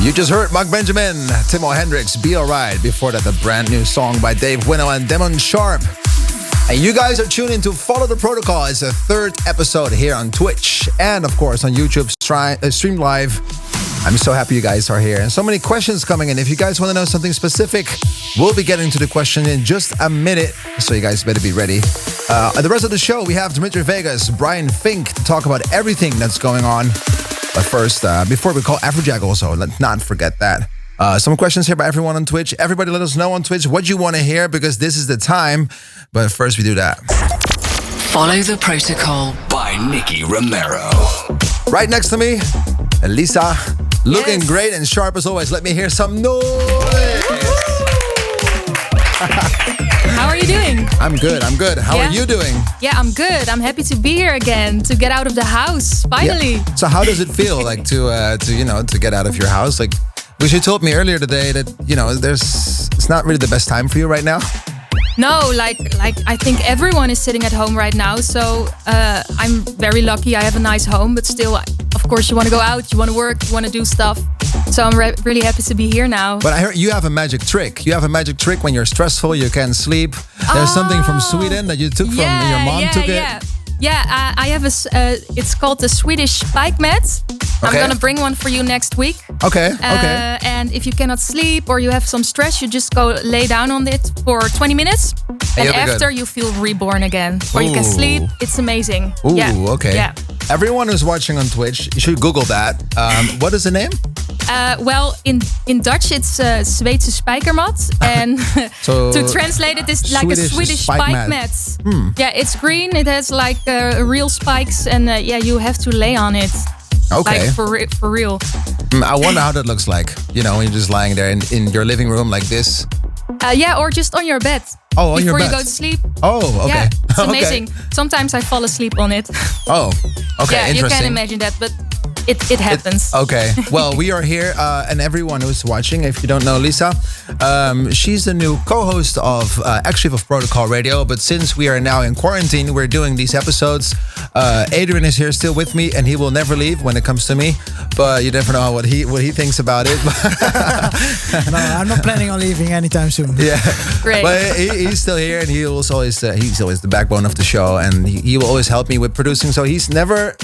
You just heard Mark Benjamin, Timo Hendrix, Be Alright. Before that, a brand new song by Dave Winnow and Demon Sharp. And you guys are tuned in to Follow the Protocol. It's the third episode here on Twitch and, of course, on YouTube stream live. I'm so happy you guys are here. And so many questions coming in. If you guys want to know something specific, we'll be getting to the question in just a minute. So you guys better be ready. The rest of the show, we have Dimitri Vegas, Brian Fink to talk about everything that's going on. But first, before we call Afrojack also, let's not forget that. Some questions here by everyone on Twitch. Everybody let us know on Twitch what you want to hear because this is the time. But first we do that. Follow the Protocol by Nicky Romero. Right next to me, Lisa, looking great and sharp as always. Let me hear some noise. How are you doing? I'm good. How are you doing? Yeah, I'm good. I'm happy to be here again, to get out of the house, finally. Yeah. So how does it feel like to get out of your house? Like, because you told me earlier today that, it's not really the best time for you right now. No, like I think everyone is sitting at home right now. So I'm very lucky. I have a nice home, but still, of course, you want to go out, you want to work, you want to do stuff. So I'm really happy to be here now. But I heard you have a magic trick. You have a magic trick when you're stressful, you can't sleep. There's something from Sweden that you took from your mom took it. Yeah, I have it's called the Swedish spike mat. I'm gonna bring one for you next week. Okay. And if you cannot sleep or you have some stress, you just go lay down on it for 20 minutes. And after you feel reborn again. Or you can sleep. It's amazing. Ooh, yeah. Okay. Yeah. Everyone who's watching on Twitch, you should Google that. What is the name? Well, in Dutch it's Zweedse spijkermat, and so to translate it is like a Swedish spike mat. Yeah, it's green. It has like real spikes, and you have to lay on it. Okay. Like for real. I wonder how that looks like. When you're just lying there in your living room like this. Or just on your bed. Oh, on your bed. Before you go to sleep. Oh, okay. Yeah, it's amazing. Sometimes I fall asleep on it. Oh, okay. Yeah, interesting. You can't imagine that, but it happens. Okay. Well, we are here, and everyone who's watching, if you don't know Lisa, she's the new co-host of Protocol Radio. But since we are now in quarantine, we're doing these episodes. Adrian is here still with me, and he will never leave when it comes to me. But you never know what he thinks about it. No, I'm not planning on leaving anytime soon. Yeah, great. But he's still here, and he's always the backbone of the show, and he will always help me with producing. So he's never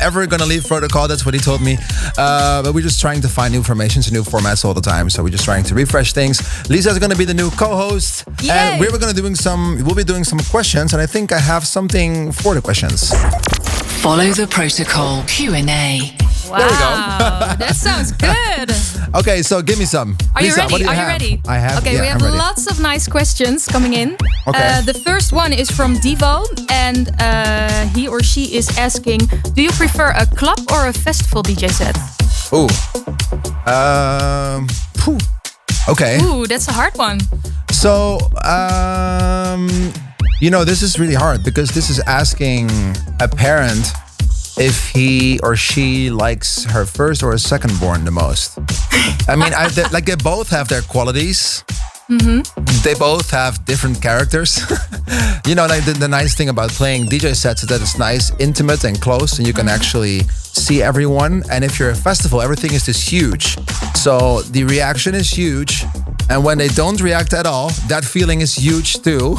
ever gonna leave Protocol. That's what he told me. But we're just trying to find new formations and new formats all the time. So we're just trying to refresh things. Lisa's going to be the new co-host. Yay. And we'll be doing some questions. And I think I have something for the questions. Follow the Protocol Q&A. Wow, there we go. That sounds good. Okay, so give me some. Are Lisa, you ready? What do you have? Ready? I have. Okay, yeah, we have lots of nice questions coming in. Okay. The first one is from Devo, and he or she is asking, do you prefer a club or a festival DJ set? Ooh. Okay. Ooh, that's a hard one. So, this is really hard because this is asking a parent if he or she likes her first or her second born the most. I mean, they both have their qualities. Mm-hmm. They both have different characters. The nice thing about playing DJ sets is that it's nice, intimate and close, and you can actually see everyone. And if you're a festival, everything is just huge. So the reaction is huge. And when they don't react at all, that feeling is huge too.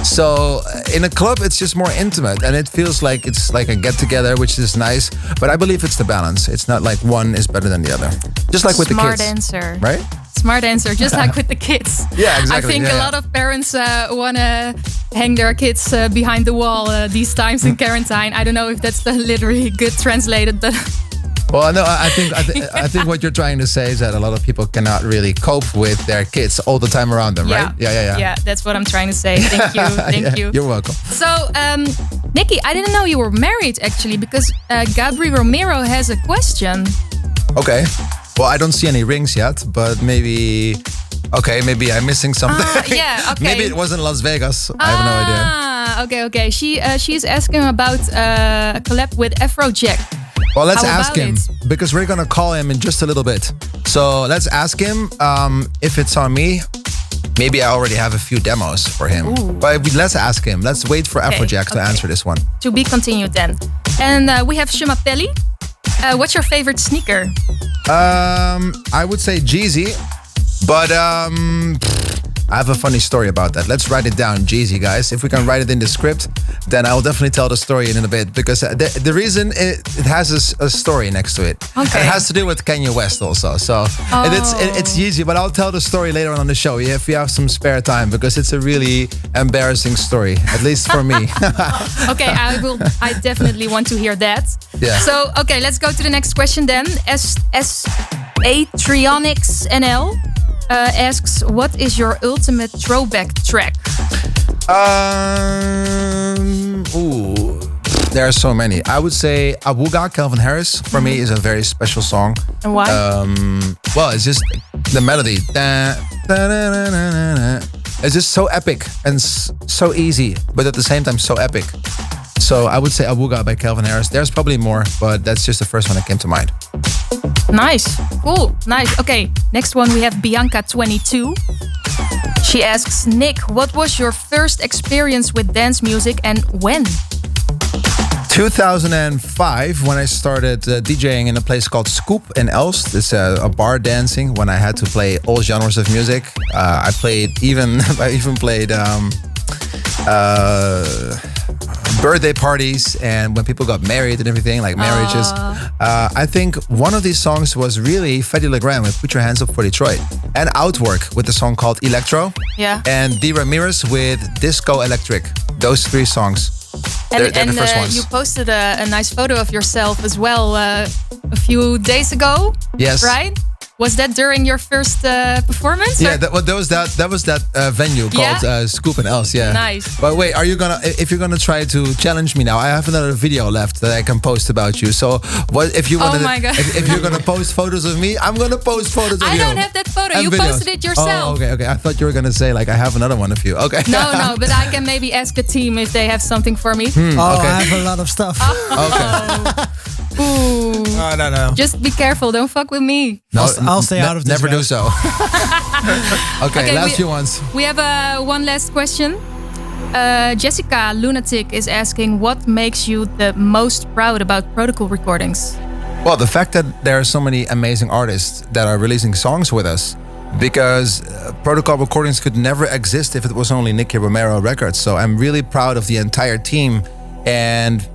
So in a club, it's just more intimate and it feels like it's like a get together, which is nice. But I believe it's the balance. It's not like one is better than the other. Just like with the kids. Smart answer. Right? Smart answer, just like with the kids. Yeah, exactly. I think a lot of parents want to hang their kids behind the wall these times in quarantine. I don't know if that's the literally good translated, but... Well, no, I think what you're trying to say is that a lot of people cannot really cope with their kids all the time around them, right? Yeah. Yeah, that's what I'm trying to say. Thank you. Thank you. You're welcome. So, Nicky, I didn't know you were married actually, because Dimitri Romero has a question. Okay. Well, I don't see any rings yet, but maybe I'm missing something. Yeah, okay. Maybe it wasn't Las Vegas. I have no idea. Okay. She's asking about a collab with Afrojack. Well, let's ask him because we're gonna call him in just a little bit. So let's ask him if it's on me. Maybe I already have a few demos for him. Ooh. But let's ask him. Let's wait for Afrojack to answer this one. To be continued then. And we have Shimapelli. What's your favorite sneaker? I would say Jeezy, but I have a funny story about that. Let's write it down, Jeezy, guys. If we can write it in the script, then I'll definitely tell the story in a bit, because the reason it has a story next to it. Okay. It has to do with Kanye West also. So it's Jeezy, but I'll tell the story later on the show if you have some spare time, because it's a really embarrassing story, at least for me. Okay, I definitely want to hear that. Yeah. So, okay, let's go to the next question then. Atrionics NL asks, what is your ultimate throwback track? There are so many. I would say Awuga, Calvin Harris, for me is a very special song. And why? Well, it's just the melody. It's just so epic and so easy, but at the same time so epic. So I would say Awuga by Calvin Harris. There's probably more, but that's just the first one that came to mind. Nice. Cool. Nice. Okay, next one we have Bianca22. She asks, Nick, what was your first experience with dance music and when? 2005, when I started DJing in a place called Scoop in Elst. It's a bar dancing when I had to play all genres of music. I even played birthday parties and when people got married and everything, like marriages. I think one of these songs was really Fetty Legrand with Put Your Hands Up for Detroit, and Outwork with the song called Electro. Yeah. And D. Ramirez with Disco Electric. Those three songs. They're the first ones. You posted a nice photo of yourself as well a few days ago. Yes. Right? Was that during your first performance? Yeah, that was that venue called Scoop and Else. Yeah. Nice. But wait, if you're gonna try to challenge me now, I have another video left that I can post about you. So what if you want Oh my God. if you're gonna post photos of me, I'm gonna post photos of you. I don't have that photo. And You videos. posted it yourself. Oh, okay. I thought you were gonna say like I have another one of you. Okay. No, but I can maybe ask a team if they have something for me. Okay. I have a lot of stuff. Okay. Ooh. No. Just be careful. Don't fuck with me. No, I'll stay out of this. Never do so. Okay, last few ones. We have one last question. Jessica Lunatic is asking, what makes you the most proud about Protocol Recordings? Well, the fact that there are so many amazing artists that are releasing songs with us, because Protocol Recordings could never exist if it was only Nicky Romero Records. So I'm really proud of the entire team and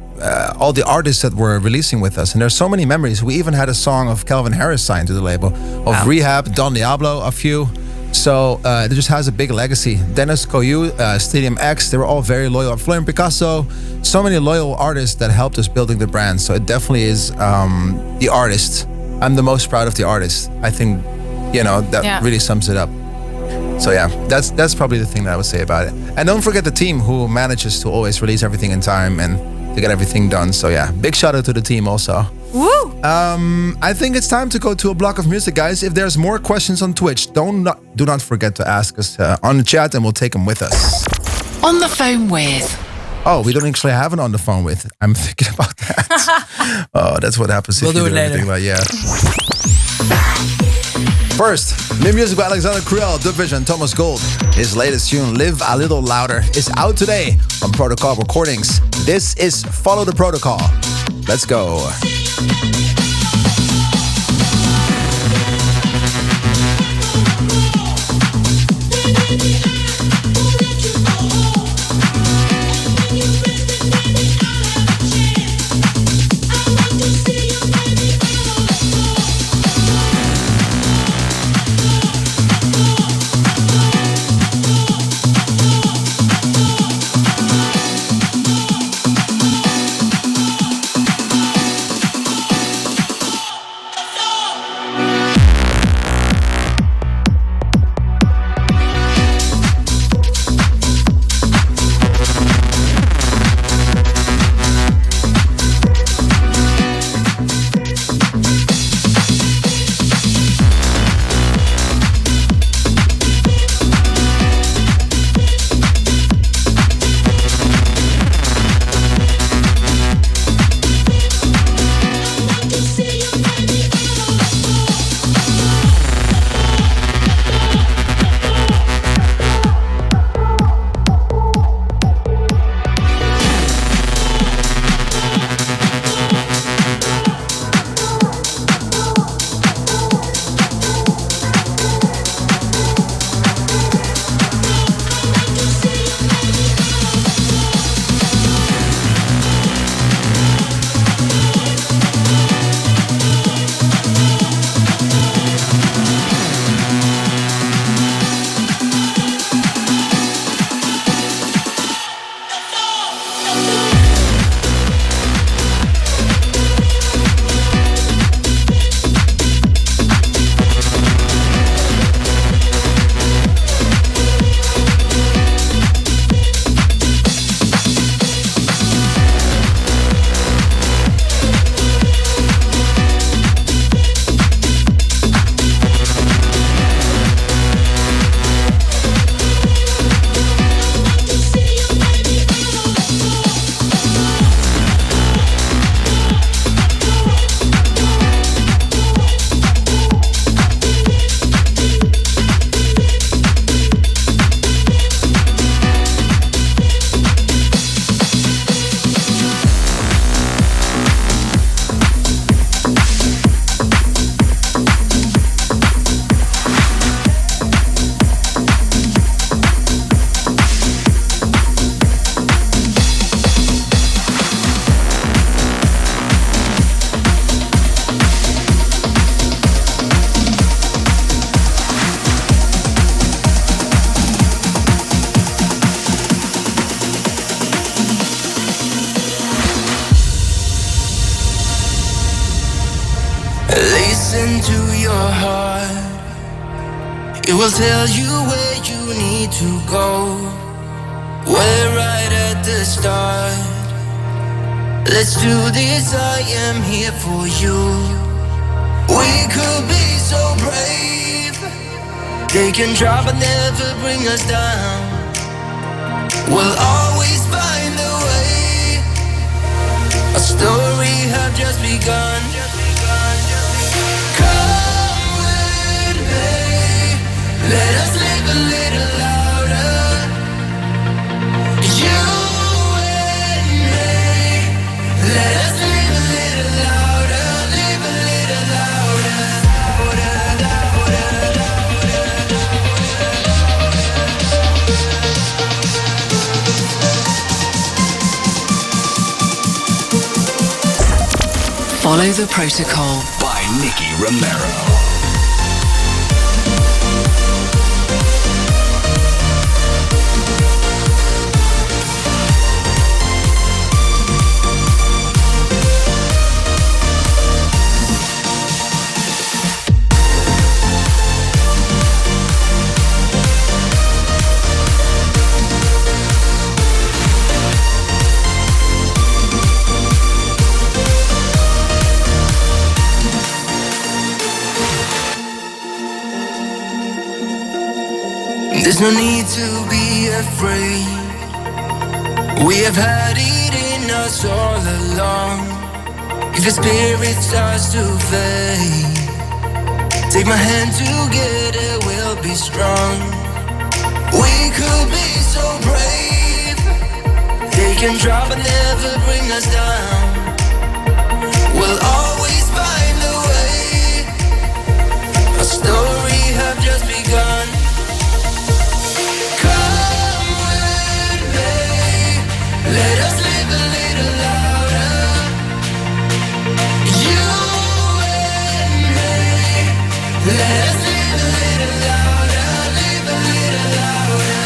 all the artists that were releasing with us. And there's so many memories. We even had a song of Calvin Harris signed to the label, of Rehab, Don Diablo, a few. So it just has a big legacy. Dennis Coyu, Stadium X, they were all very loyal. Florian Picasso, so many loyal artists that helped us building the brand. So it definitely is the artist. I'm the most proud of the artist. I think, that really sums it up. So yeah, that's probably the thing that I would say about it. And don't forget the team who manages to always release everything in time and to get everything done. So yeah, big shout out to the team also. Woo! I think it's time to go to a block of music, guys. If there's more questions on Twitch, do not forget to ask us on the chat, and we'll take them with us. On the phone with. Oh, we don't actually have it on the phone with. I'm thinking about that. Oh, that's what happens if We'll you do it later. Yeah. First, new music by Alexander Creel, Division, Thomas Gold. His latest tune, Live a Little Louder, is out today on Protocol Recordings. This is Follow the Protocol. Let's go. listen to your heart. It will tell you where you need to go. We're right at the start. Let's do this, I am here for you. We could be so brave. They can try but never bring us down. We'll always find a way. Our story have just begun. Come with me. Let us live a little louder. You and me. Let us live a little louder. Live a little louder. Follow the Protocol by Nicky Romero. There's no need to be afraid. We have had it in us all along. If your spirit starts to fade, take my hand, together we'll be strong. We could be so brave. They can try but never bring us down. We'll always find a way. Our story have just begun. Let us live a little louder. You and me. Let us live a little louder. Live a little louder.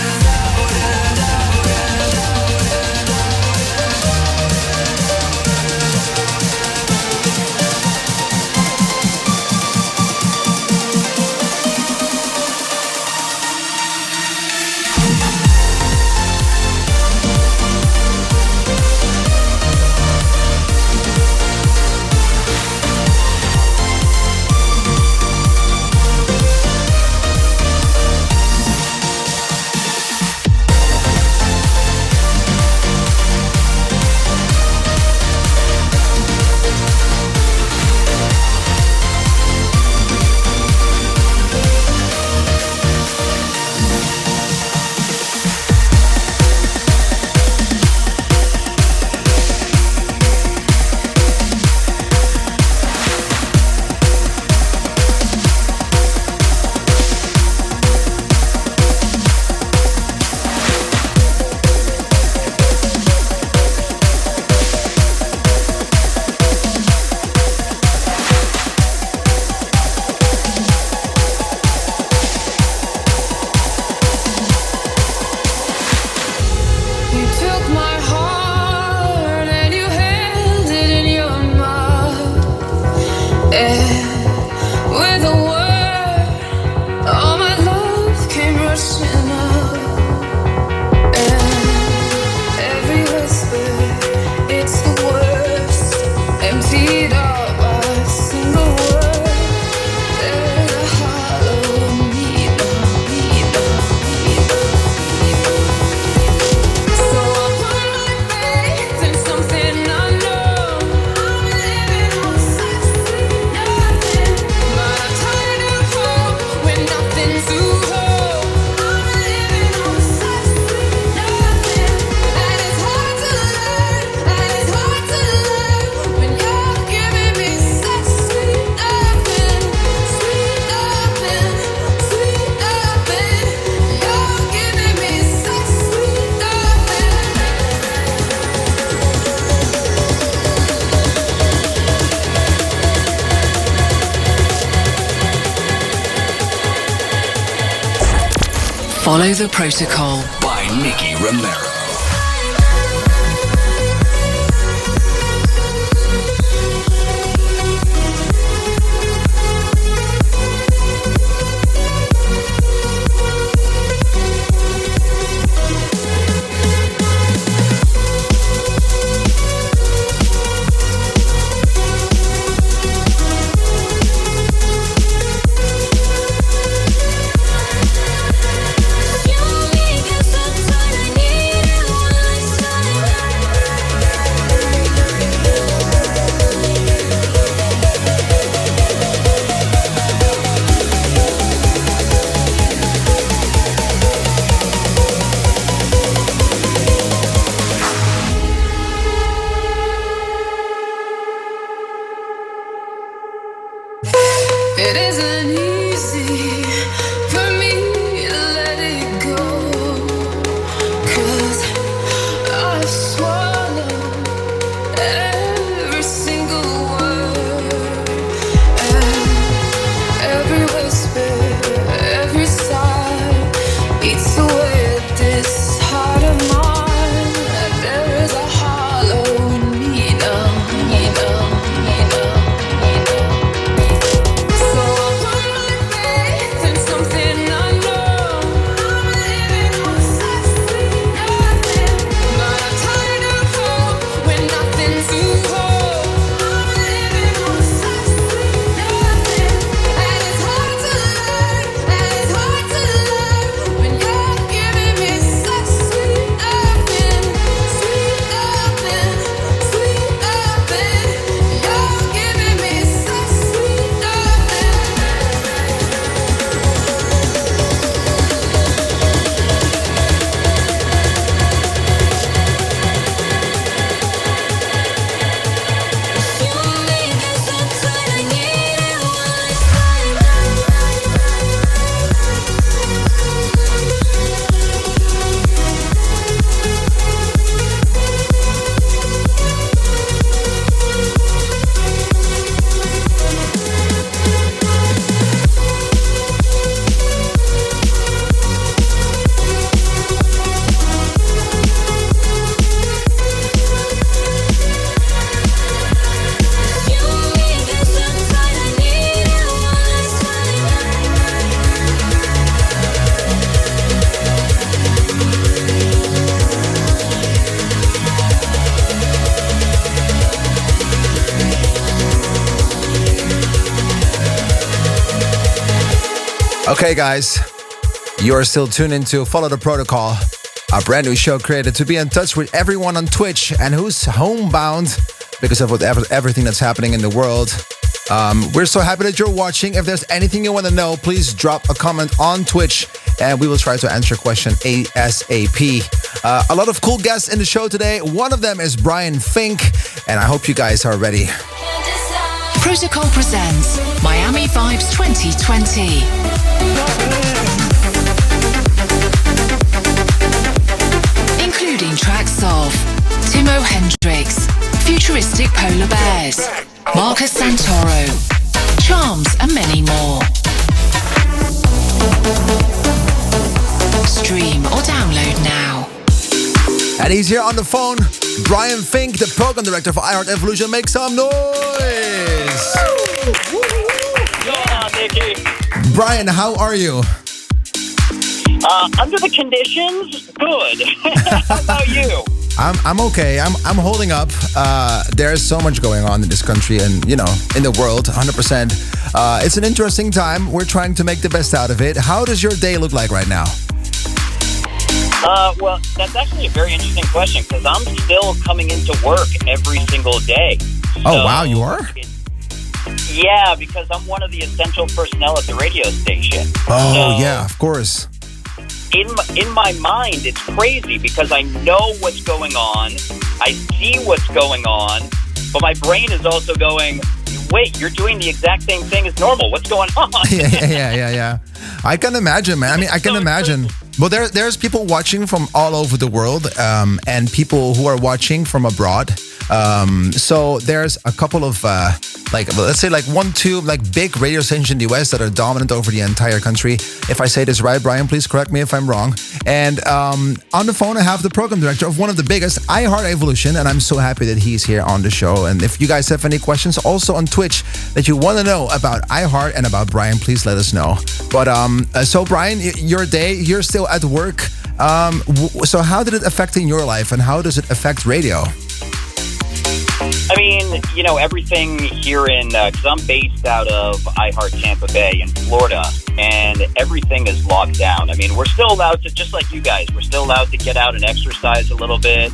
Follow the Protocol by Nicky Romero. It isn't easy for me to let it go, 'cause I've swallowed every single word, and every whisper, every sigh eats away at this heart of mine. There is a hollow in me now, me now, me now, me now. So I put my faith in something unknown. I'm living on such sweet nothing, but I'm tired of hope when nothing's to hold. I'm living on such sweet nothing, and it's hard to learn, and it's hard to learn when you're giving me such sweet nothing, sweet nothing, sweet nothing. You're giving me such sweet nothing. You make it so tight, I need it one Okay, guys, you are still tuned into Follow the Protocol, a brand new show created to be in touch with everyone on Twitch and who's homebound because of everything that's happening in the world. We're so happy that you're watching. If there's anything you want to know, please drop a comment on Twitch and we will try to answer your question ASAP. A lot of cool guests in the show today. One of them is Brian Fink, and I hope you guys are ready. Protocol presents Miami Vibes 2020. Including tracks of Timo Hendrix, Futuristic Polar Bears, Marcus Santoro, Charms, and many more. Stream or download now. And he's here on the phone. Brian Fink, the program director for iHeart Evolution. Make some noise! Yeah, Nicky. Brian, how are you? Under the conditions, good. How about you? I'm okay. I'm holding up. There's so much going on in this country and, you know, in the world, 100%. It's an interesting time. We're trying to make the best out of it. How does your day look like right now? Well, that's actually a very interesting question because I'm still coming into work every single day. Oh, wow, you are? Yeah, because I'm one of the essential personnel at the radio station. Oh, So, yeah, of course. In my mind, it's crazy because I know what's going on. I see what's going on. But my brain is also going, wait, you're doing the exact same thing as normal. What's going on? Yeah. I can imagine, man. I mean, I can imagine. Well, there's people watching from all over the world and people who are watching from abroad. So there's a couple of let's say two big radio stations in the US that are dominant over the entire country. If I say this right, Brian, please correct me if I'm wrong. And on the phone, I have the program director of one of the biggest, iHeart Evolution, and I'm so happy that he's here on the show. And if you guys have any questions also on Twitch that you want to know about iHeart and about Brian, please let us know. But so Brian, your day, you're still at work. So how did it affect in your life and how does it affect radio? I mean, you know, everything here because I'm based out of iHeart Tampa Bay in Florida, and everything is locked down. I mean, we're still allowed to, just like you guys, we're still allowed to get out and exercise a little bit.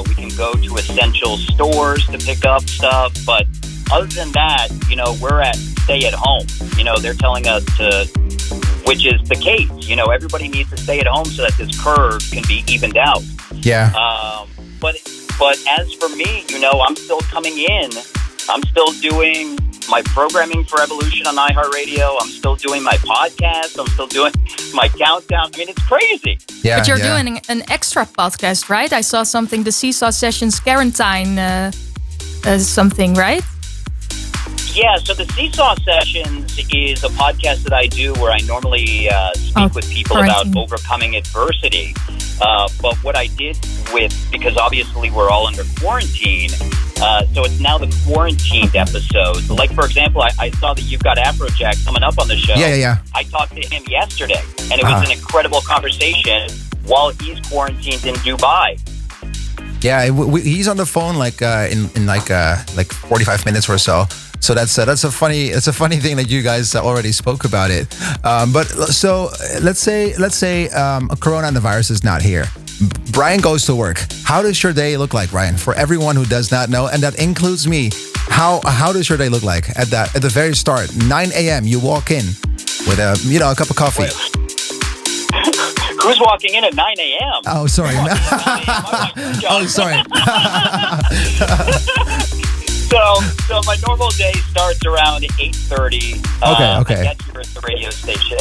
We can go to essential stores to pick up stuff, but other than that, you know, we're at stay at home. You know, they're telling us to, which is the case. You know, everybody needs to stay at home so that this curve can be evened out. Yeah. But as for me, you know, I'm still coming in. I'm still doing my programming for Evolution on iHeartRadio. I'm still doing my podcast. I'm still doing my countdown. I mean, it's crazy. Yeah, but you're doing an extra podcast, right? I saw something, the Seesaw Sessions quarantine something, right? Yeah, so the Seesaw Sessions is a podcast that I do where I normally speak with people about overcoming adversity. But what I did because obviously we're all under quarantine, so it's now the quarantined episode. Like, for example, I saw that you've got Afrojack coming up on the show. Yeah. I talked to him yesterday, and it was an incredible conversation while he's quarantined in Dubai. Yeah, he's on the phone in 45 minutes or so. So that's a funny thing that you guys already spoke about it. But so let's say coronavirus is not here. Brian goes to work. How does your day look like, Brian? For everyone who does not know, and that includes me, how does your day look like at the very start? 9 a.m. You walk in with a cup of coffee. Wait. Who's walking in at 9 a.m.? Oh, sorry. Oh, sorry. So my normal day starts around 8:30. Okay. I get here at the radio station.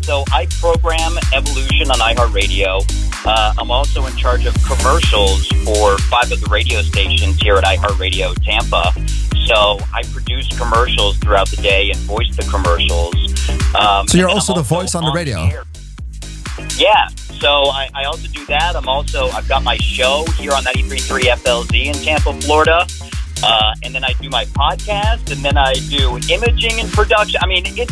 So I program Evolution on iHeartRadio. I'm also in charge of commercials for 5 of the radio stations here at iHeartRadio Tampa. So I produce commercials throughout the day and voice the commercials. So you're also the voice on the radio? Yeah. So I also do that. I've got my show here on 93.3 FLZ in Tampa, Florida. And then I do my podcast, and then I do imaging and production. I mean, it's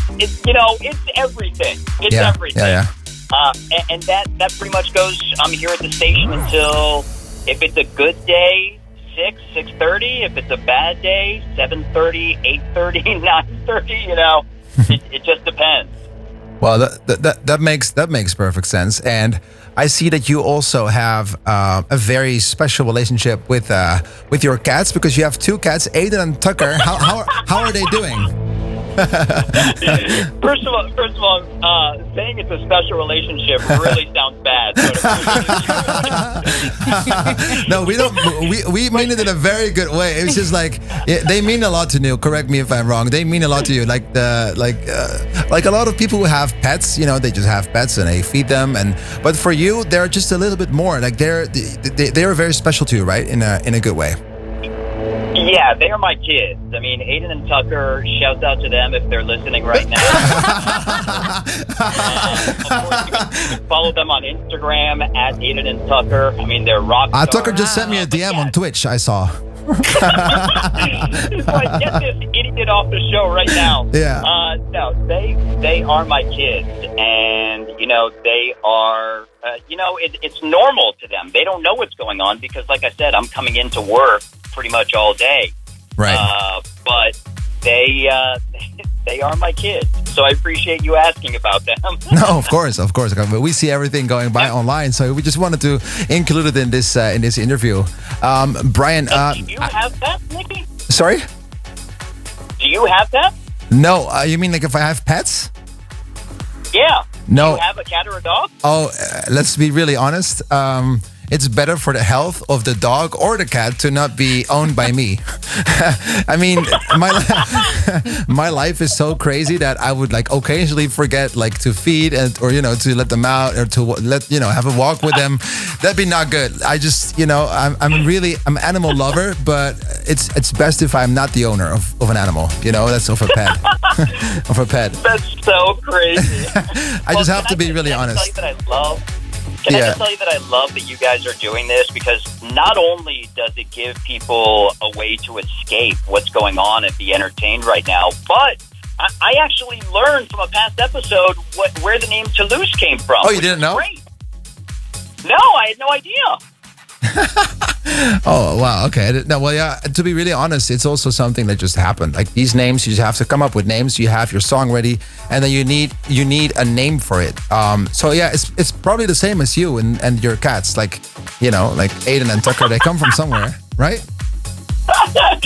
everything. It's everything. Yeah. And that pretty much goes, I'm here at the station until, if it's a good day, 6:30. If it's a bad day, 7:30, 8:30, 9:30, it just depends. Well, that makes perfect sense, and I see that you also have a very special relationship with your cats, because you have 2 cats, Aiden and Tucker. How are they doing? First of all, saying it's a special relationship really sounds bad. No, we don't. We mean it in a very good way. It's just like they mean a lot to you. Correct me if I'm wrong. They mean a lot to you. Like a lot of people who have pets. They just have pets and they feed them. But for you, they're just a little bit more. Like they're very special to you, right? In a good way. Yeah, they are my kids. I mean, Aiden and Tucker, shouts out to them if they're listening right now. Of course, you can follow them on Instagram at Aiden and Tucker. I mean, they're rock stars. Tucker just sent me a DM on Twitch, I saw. It's like, get this idiot off the show right now. Yeah. No, they are my kids. And, they are, it's normal to them. They don't know what's going on because, like I said, I'm coming into work pretty much all day. Right. But they are my kids. So I appreciate you asking about them. No, of course. We see everything going by online, so we just wanted to include it in this interview. Brian, do you have that, Nicky? Sorry? Do you have that? No, you mean like if I have pets? Yeah. No. Do you have a cat or a dog? Oh, let's be really honest. It's better for the health of the dog or the cat to not be owned by me. I mean, my life is so crazy that I would occasionally forget to feed or to let them out or to have a walk with them. That'd be not good. I just I'm an animal lover, but it's best if I'm not the owner of an animal. That's of a pet. Of a pet. That's so crazy. I just have to be really honest. Can I just tell you that I love that you guys are doing this, because not only does it give people a way to escape what's going on and be entertained right now, but I actually learned from a past episode where the name Toulouse came from. Oh, you didn't know? Great. No, I had no idea. Oh, wow. Okay. No, well, yeah, to be really honest, it's also something that just happened. Like these names, you just have to come up with names. You have your song ready, and then you need a name for it. So yeah, it's probably the same as you and your cats. Like Aiden and Tucker, they come from somewhere, right? Yes.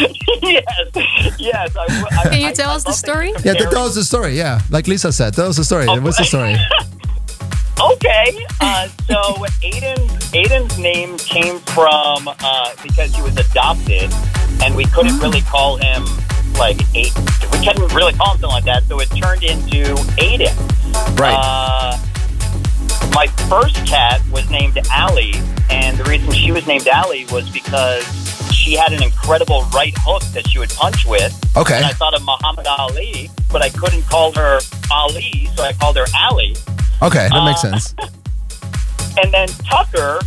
Can you tell us the story? Yeah, tell us the story. Yeah, like Lisa said, tell us the story. What's the story? Okay, so Aiden's name came from because he was adopted and we couldn't really call him like we couldn't really call him something like that, so it turned into Aiden. Right. My first cat was named Allie, and the reason she was named Allie was because she had an incredible right hook that she would punch with. Okay. And I thought of Muhammad Ali, but I couldn't call her Ali, so I called her Allie. Okay, that makes sense. And then Tucker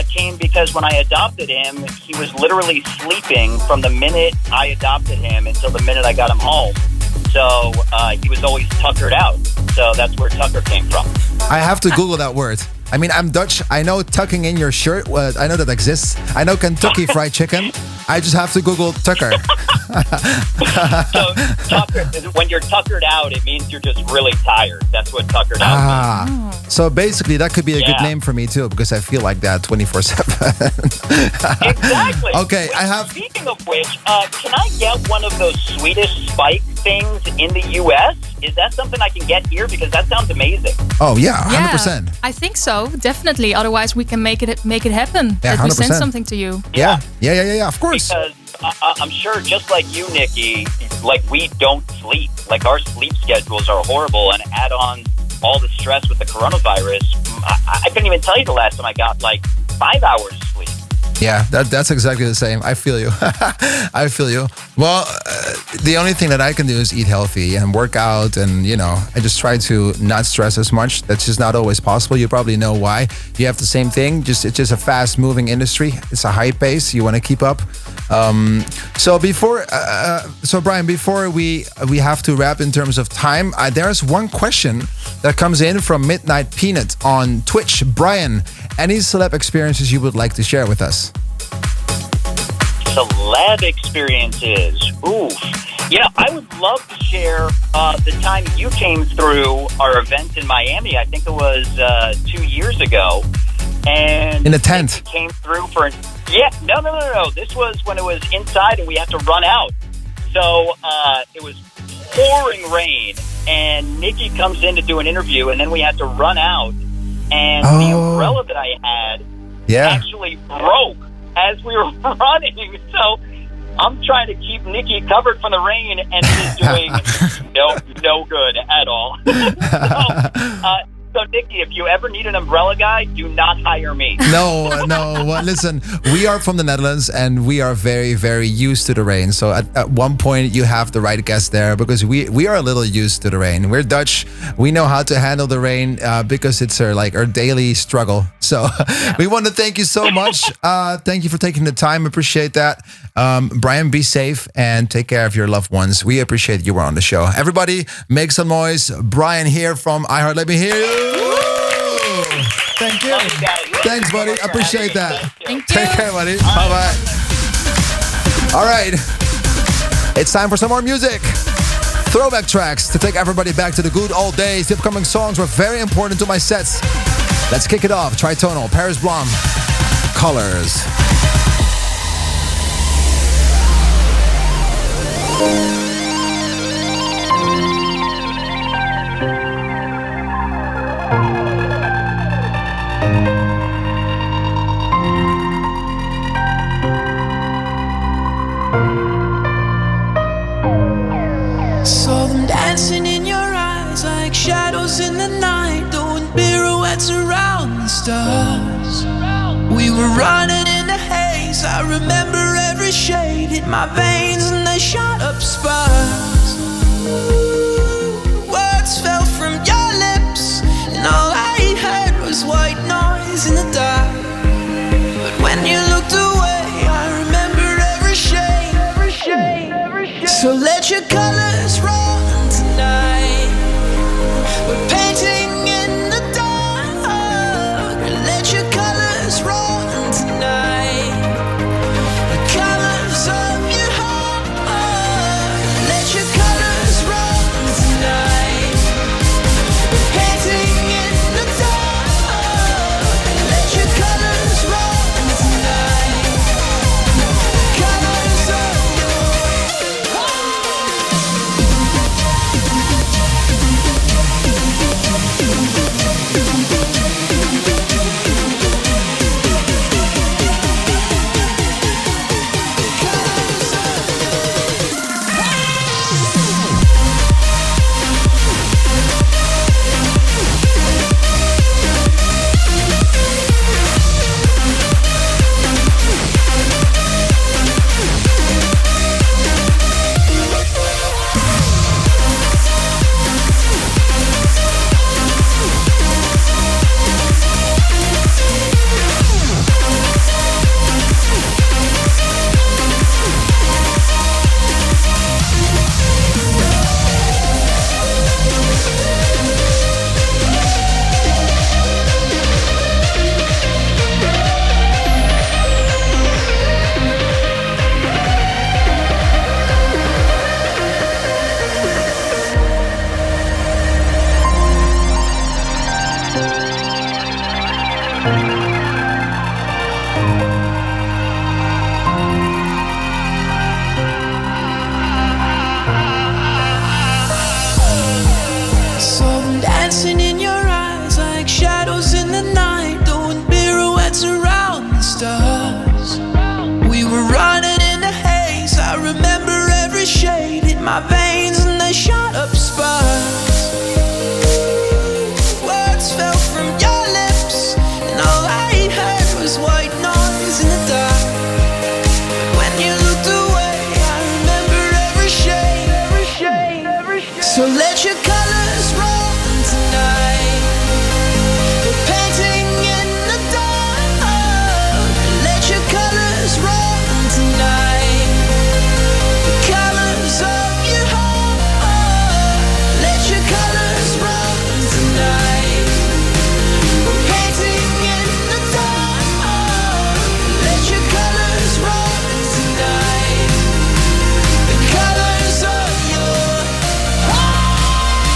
came because when I adopted him, he was literally sleeping from the minute I adopted him until the minute I got him home. So he was always tuckered out. So that's where Tucker came from. I have to Google that word. I mean, I'm Dutch. I know tucking in your shirt. I know that exists. I know Kentucky Fried Chicken. I just have to Google Tucker. So Tucker, when you're tuckered out, it means you're just really tired. That's what tuckered out means. So basically, that could be a good name for me too, because I feel like that 24/7. Exactly. Okay, Wait, I have. Speaking of which, can I get one of those Swedish spike things in the U.S.? Is that something I can get here? Because that sounds amazing. Oh yeah, 100%. I think so, definitely. Otherwise, we can make it happen. Yeah, that we 100%. send something to you. Yeah. Of course. Because I'm sure, just like you, Nicky, like we don't sleep. Like our sleep schedules are horrible, and add on all the stress with the coronavirus. I couldn't even tell you the last time I got like 5 hours of sleep. Yeah, that's exactly the same. I feel you. I feel you. Well, the only thing that I can do is eat healthy and work out, and I just try to not stress as much. That's just not always possible. You probably know why. You have the same thing. It's just a fast-moving industry. It's a high pace. You want to keep up. So Brian, before we have to wrap in terms of time, there's one question that comes in from Midnight Peanut on Twitch. Brian, any celeb experiences you would like to share with us? Celeb experiences. Oof. I would love to share the time you came through our event in Miami. I think it was 2 years ago. And in a tent. Came through for no. This was when it was inside and we had to run out. So it was pouring rain, and Nicky comes in to do an interview, and then we had to run out. And the umbrella that I had actually broke as we were running. So I'm trying to keep Nicky covered from the rain, and it is doing no good at all. So, Nicky, if you ever need an umbrella guy, do not hire me. No. Well, listen, we are from the Netherlands, and we are very, very used to the rain. So at one point, you have the right guess there, because we are a little used to the rain. We're Dutch. We know how to handle the rain because it's our daily struggle. So we want to thank you so much. Thank you for taking the time. Appreciate that. Brian, be safe and take care of your loved ones. We appreciate you were on the show. Everybody, make some noise. Brian here from iHeart. Let me hear you. Thank you. Thanks, buddy. Appreciate that. Thank you. Take care, buddy. Bye-bye. All right. It's time for some more music. Throwback tracks to take everybody back to the good old days. The upcoming songs were very important to my sets. Let's kick it off. Tritonal, Paris Blom, Colors. Saw them dancing in your eyes like shadows in the night, doing pirouettes around the stars. We were running in the haze. I remember every shade hit my veins and they shot up sparks. Words fell from your lips and all I heard was white noise in the dark. But when you looked away, I remember every shade, every shade, every shade. So let your colors run tonight. We're painting in the dark. Let your colors run tonight. The colors of your heart. Let your colors run Let your colors run tonight. We're painting in the dark. Let your colors run tonight. The colors of your heart. Let your colors run tonight. We're painting in the dark. Let your colors run tonight. The colors of your heart.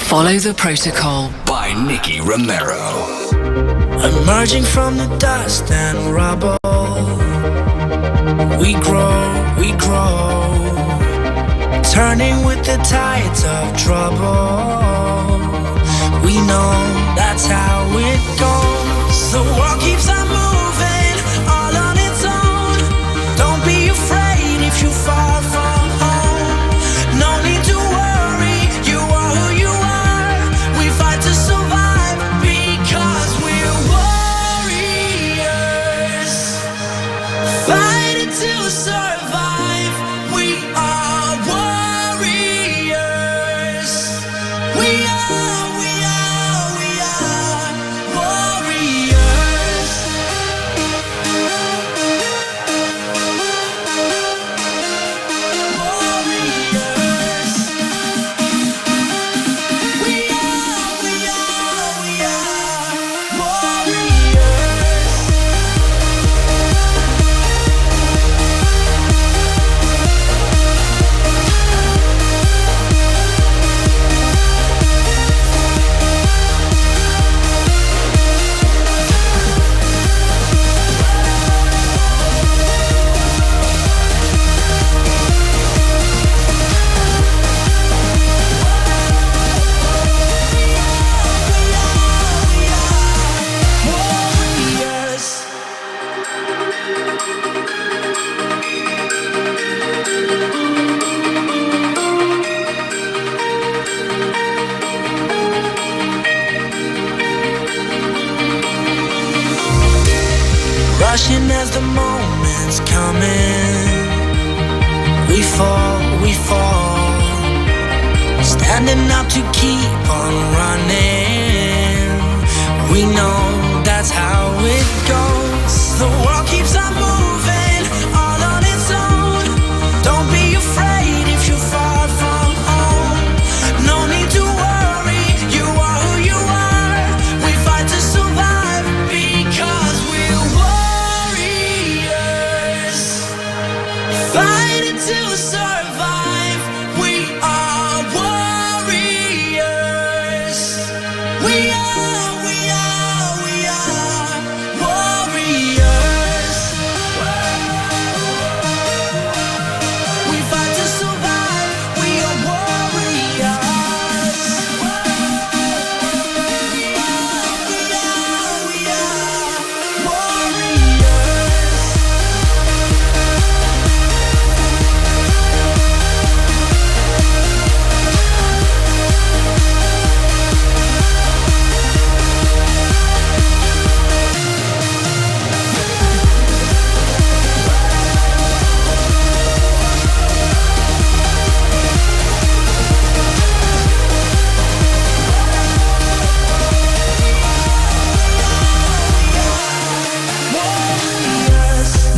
Follow the Protocol by Nicky Romero. Emerging from the dust and rubble, we grow, turning with the tides of trouble. We know that's how it goes. The world keeps on moving, all on its own. Don't be afraid if you fall from home. No need to worry, you are who you are. We fight to survive because we're warriors. Fighting to survive, we are warriors. We are warriors. Warriors. We are warriors. Rushing as the moment's coming, we fall, standing up to keep on running. We know that's how it goes. The world keeps on moving, all on its own. Don't be afraid if you fall from home. No need to worry, you are who you are. We fight to survive because we're warriors. Fighting to survive, we are warriors. We are warriors. We fight to survive, we are warriors. We are warriors.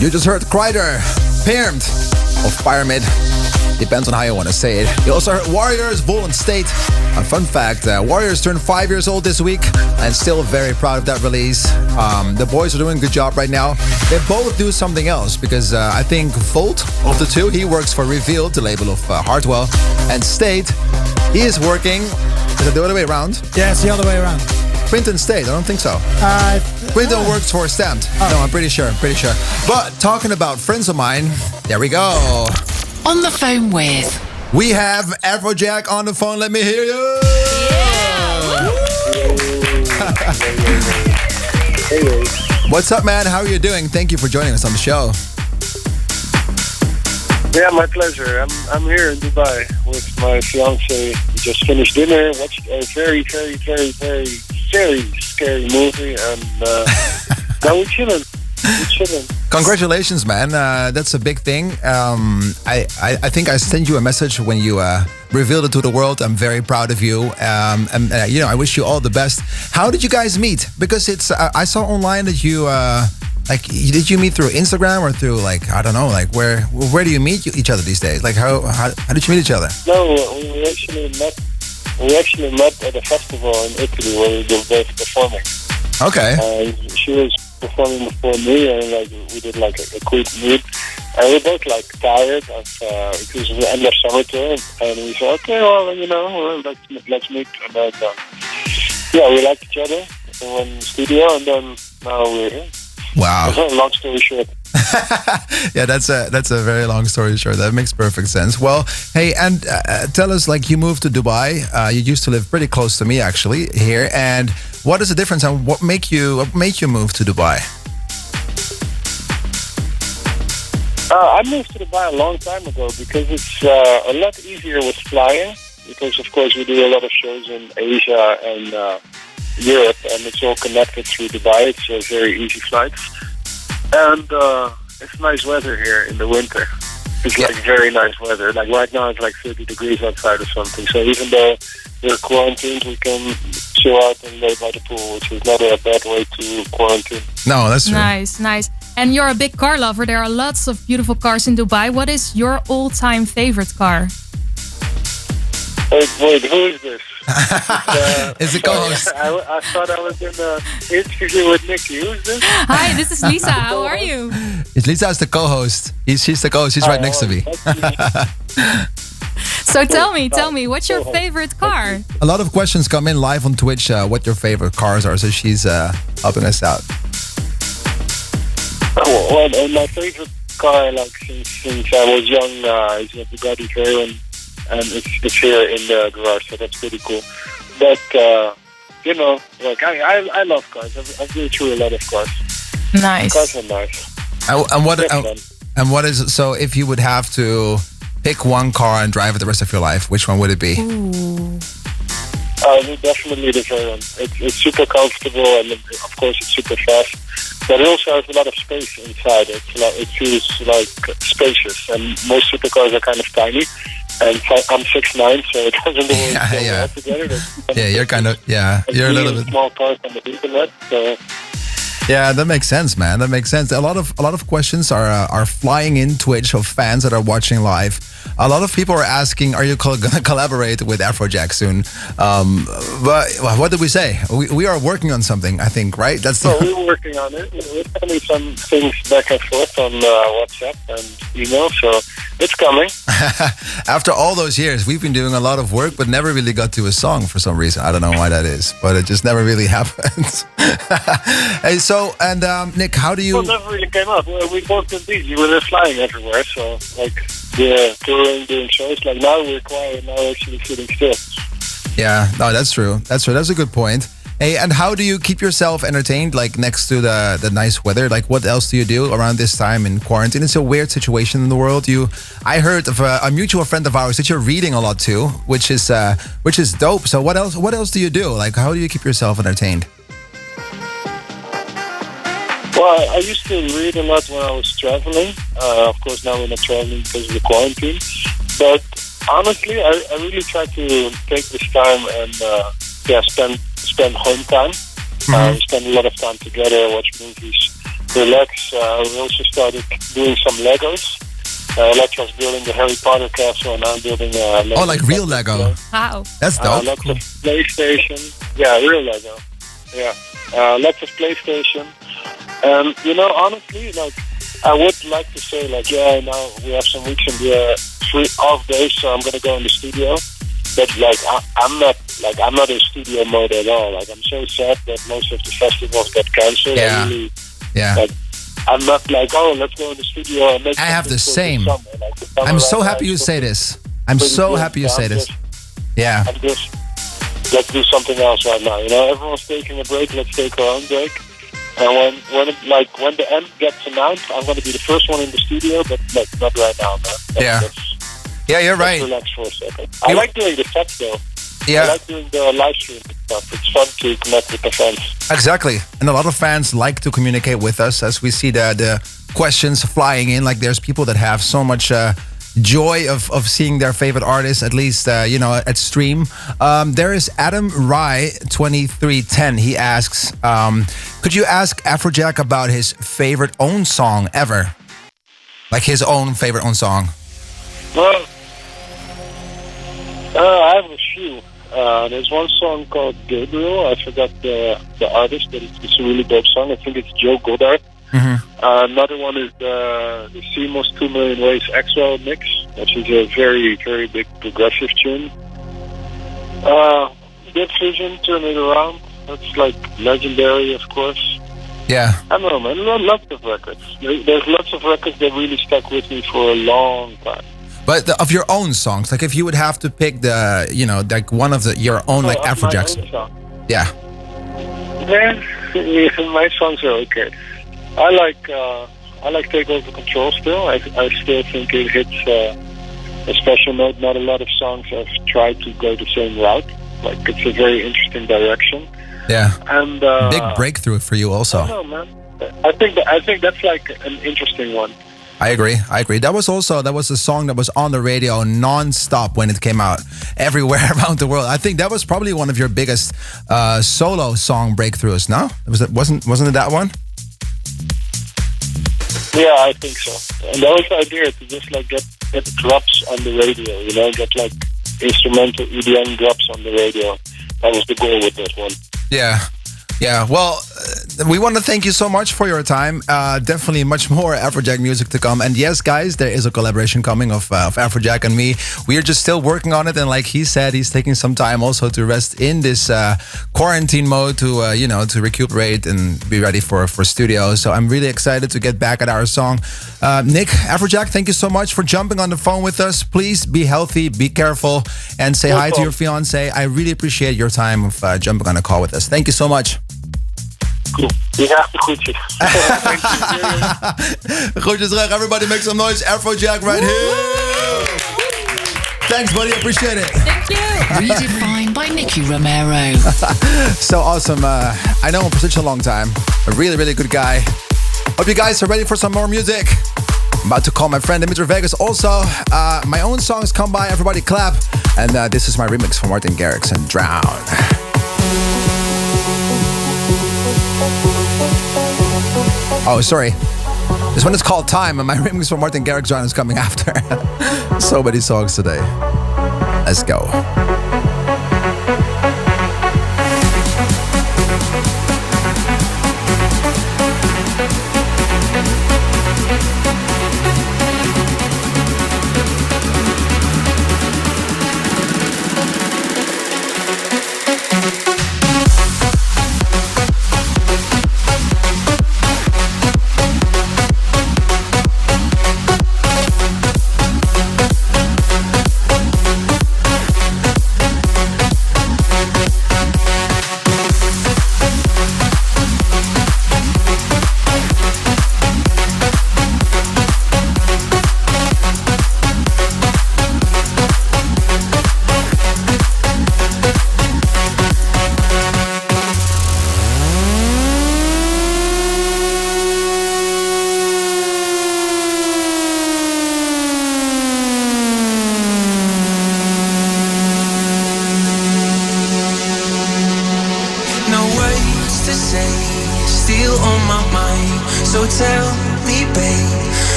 You just heard Kreider, Pyramid, of Pyramid. Depends on how you want to say it. You also heard Warriors, Vol and State. A fun fact, Warriors turned 5 years old this week and still very proud of that release. The boys are doing a good job right now. They both do something else because I think Volt, of the two, he works for Revealed, the label of Hardwell. And State, he is working, is it the other way around? Yeah, it's the other way around. Quinton State, I don't think so. Quinton works for Stamped. Oh. No, I'm pretty sure. But talking about friends of mine, there we go. On the phone with... We have Afrojack on the phone. Let me hear you. Hey. What's up, man? How are you doing? Thank you for joining us on the show. Yeah, my pleasure. I'm here in Dubai with my fiance. We just finished dinner, watched a very, very, very, very, very scary movie, and now we're chilling. Congratulations, man. That's a big thing. I think I sent you a message when you revealed it to the world. I'm very proud of you. And I wish you all the best. How did you guys meet? Because it's I saw online that you did you meet through Instagram or through I don't know, where do you meet each other these days? How did you meet each other? No, we actually met. We actually met at a festival in Italy where we were both performing. Okay. She was performing before me, and we did a quick meet, And we're both like tired of because we end of summer tour, and we said, okay, well, let's meet. And then we liked each other. We went in the studio, and then now we're here. Wow. Long story short. Yeah, that's a very long story short. That makes perfect sense. Well, hey, and tell us, like, you moved to Dubai. You used to live pretty close to me, actually, here. And what is the difference, and what made you move to Dubai? I moved to Dubai a long time ago because it's a lot easier with flying. Because of course we do a lot of shows in Asia and Europe, and it's all connected through Dubai. It's very easy flights. And it's nice weather here in the winter. It's like very nice weather. Like right now it's like 30 degrees outside or something. So even though we're quarantined, we can chill out and lay by the pool, which is not a bad way to quarantine. No, that's true. Nice. And you're a big car lover. There are lots of beautiful cars in Dubai. What is your all-time favorite car? Wait, who is this? It's the co-host. I thought I was in an interview with Nicky. Who's this? Hi, this is Lisa. How are you? Lisa is the co-host. She's the co-host. She's right next to me. So tell me, what's your favorite car? A lot of questions come in live on Twitch. What your favorite cars are? So she's helping us out. Well, my favorite car, like since I was young, is a Bugatti Veyron, and it's here in the garage, so that's pretty cool. But like I love cars. I've been through a lot of cars. Nice. Cars are nice. And what is it? So if you would have to pick one car and drive it the rest of your life, which one would it be? Ooh. Definitely the Veyron. It's super comfortable, and of course it's super fast. But it also has a lot of space inside. It feels like spacious, and most supercars are kind of tiny. And I'm 6'9", so it doesn't always go well together. You're a little bit small cars on the internet. So. Yeah, that makes sense, man. That makes sense. A lot of questions are flying in Twitch of fans that are watching live. A lot of people are asking, are you going to collaborate with Afrojack soon? But what did we say? We are working on something, I think, right? We're working on it. We're sending some things back and forth on WhatsApp and email, so it's coming. After all those years, we've been doing a lot of work, but never really got to a song for some reason. I don't know why that is, but it just never really happens. Hey, so, and Nick, how do you... It never really came up. We both been busy. We were flying everywhere, so like touring, doing shows. Like now we're quiet, now we're actually sitting still. Yeah, no, that's true. That's a good point. Hey, and how do you keep yourself entertained, like next to the nice weather? Like what else do you do around this time in quarantine? It's a weird situation in the world. I heard of a mutual friend of ours that you're reading a lot too, which is dope. So what else do you do? Like how do you keep yourself entertained? Well, I used to read a lot when I was traveling. Of course, now we're not traveling because of the quarantine. But honestly, I really try to take this time and spend home time. We spend a lot of time together, watch movies, relax. We also started doing some Legos. Lex was building the Harry Potter castle, and I'm building a Lego. Oh, like real Lego. Wow. That's dope. Lots of PlayStation. Yeah, real Lego. Yeah. Lots of PlayStation. Honestly, like, I would like to say, like, now we have some weeks in the 3 off days, so I'm gonna go in the studio. But like, I'm not in studio mode at all. Like, I'm so sad that most of the festivals got cancelled. Yeah. Like, I'm not like, let's go in the studio and make. I have the same. I'm so happy you say this. I'm so happy you say this. Yeah. Let's do something else right now. Everyone's taking a break. Let's take our own break. And when the end gets announced, I'm going to be the first one in the studio, but not right now, man. You're right. Relax for a second. I like doing the sets though. Yeah. I like doing the live stream stuff. It's fun to connect with the fans. Exactly. And a lot of fans like to communicate with us as we see the questions flying in. Like there's people that have so much joy of seeing their favorite artists, at least, at stream. There is Adam Rye 2310. He asks, could you ask Afrojack about his favorite own song ever? Like his own favorite own song. Well, I have a few. There's one song called Gabriel. I forgot the artist, but it's a really dope song. I think it's Joe Goddard. Another one is the Seamless 2 Million Ways XO mix, which is a very, very big progressive tune. Good Vision, Turn It Around. That's like legendary, of course. Yeah. I don't know, man. Lots of records. There's lots of records that really stuck with me for a long time. But of your own songs, like if you would have to pick the, like one of your own, like Afrojack. Yeah. Man, my songs are okay. I like Take Over Control still. I still think it hits a special note. Not a lot of songs have tried to go the same route. Like, it's a very interesting direction. Yeah. And big breakthrough for you also. I don't know, man. I think that's like an interesting one. I agree. That was a song that was on the radio non-stop when it came out everywhere around the world. I think that was probably one of your biggest solo song breakthroughs. No, wasn't it that one? Yeah, I think so. And that was the idea, to just like get drops on the radio. Get like instrumental EDM drops on the radio. That was the goal with that one. Yeah. Well, we want to thank you so much for your time. Definitely much more Afrojack music to come. And yes, guys, there is a collaboration coming of Afrojack and me. We are just still working on it. And like he said, he's taking some time also to rest in this quarantine mode to recuperate and be ready for studio. So I'm really excited to get back at our song. Nick, Afrojack, thank you so much for jumping on the phone with us. Please be healthy, be careful, and say hi to your fiance. I really appreciate your time of jumping on a call with us. Thank you so much. Cool. Ja, groetjes. Groetjes terug. Everybody make some noise. Afrojack right here. Thanks, buddy. Appreciate it. Thank you. Redefined by Nicky Romero. So awesome. I know him for such a long time. A really, really good guy. Hope you guys are ready for some more music. I'm about to call my friend Dimitri Vegas. Also, my own songs come by. Everybody clap. And this is my remix from Martin Garrix and Drown. Oh, sorry. This one is called Time, and my remix for Martin Garrix is coming after. So many songs today. Let's go.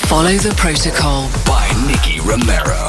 Follow the Protocol by Nicky Romero.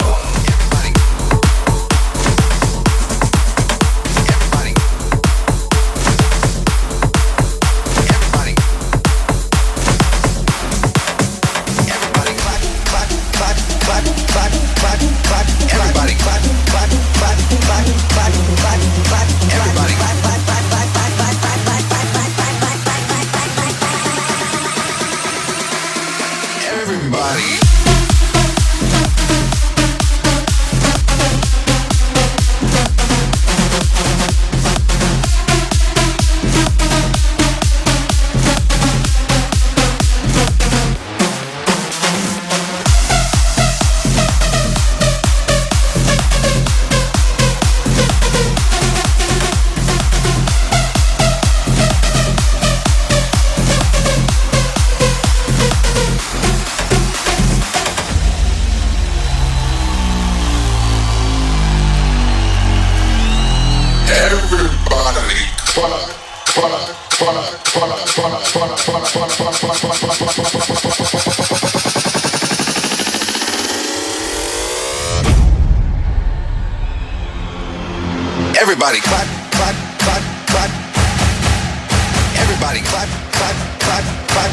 Everybody clap, clap, clap, clap. Everybody clap, clap, clap, clap.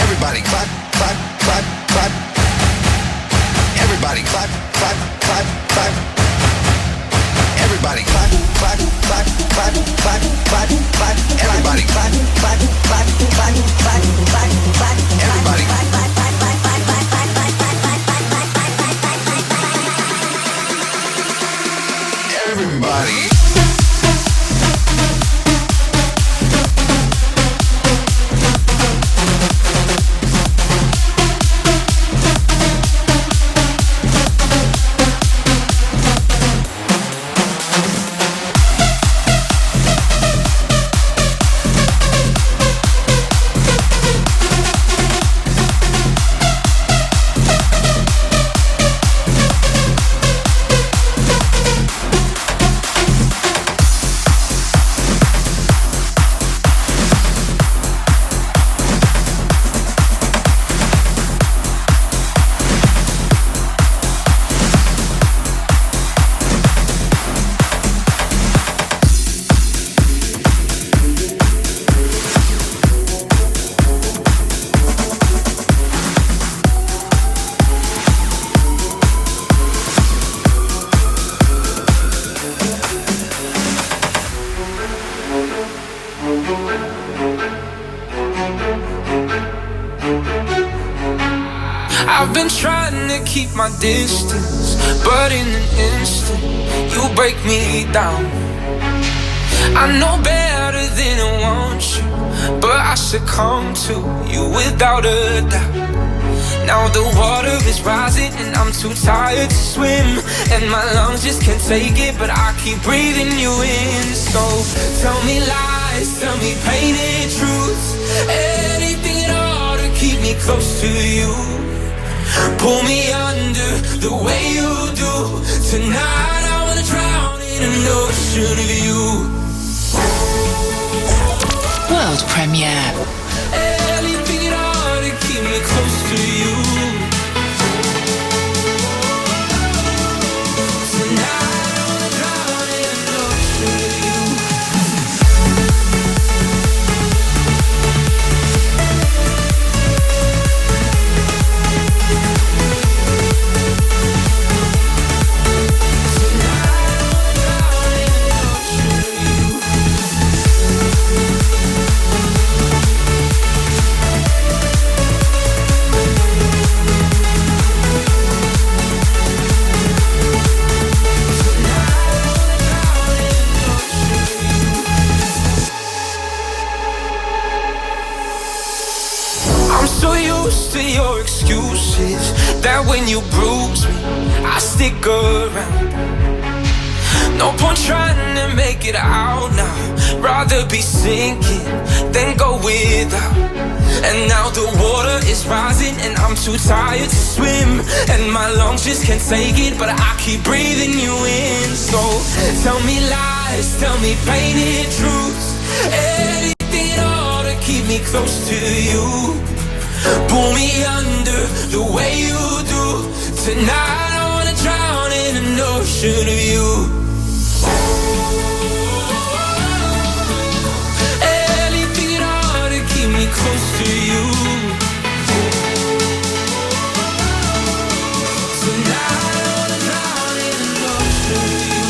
Everybody clap, clap, clap, clap. Everybody clap, clap, clap, clap. Everybody clap, clap, clap, clap, clap, clap, clap. Everybody clap, clap, clap, clap, clap, clap, clap. Everybody clap, clap, clap, clap, clap, clap, clap, clap. Everybody. I've been trying to keep my distance, but in an instant, you break me down. I know better than I want you, but I succumb to you without a doubt. Now the water is rising and I'm too tired to swim, and my lungs just can't take it, but I keep breathing you in. So tell me lies, tell me painted truths, anything at all to keep me close to you. Pull me under the way you do. Tonight I wanna drown in an ocean of you. World premiere. Anything at all to keep me close to you. Tonight I wanna drown in an ocean of you. So used to your excuses that when you bruise me, I stick around. No point trying to make it out now. Rather be sinking than go without. And now the water is rising and I'm too tired to swim, and my lungs just can't take it, but I keep breathing you in. So tell me lies, tell me painted truths, anything at all to keep me close to you. Pull me under the way you do. Tonight I wanna drown in an ocean of you. Anything at all to keep me close to you. Tonight I wanna drown in an ocean of you.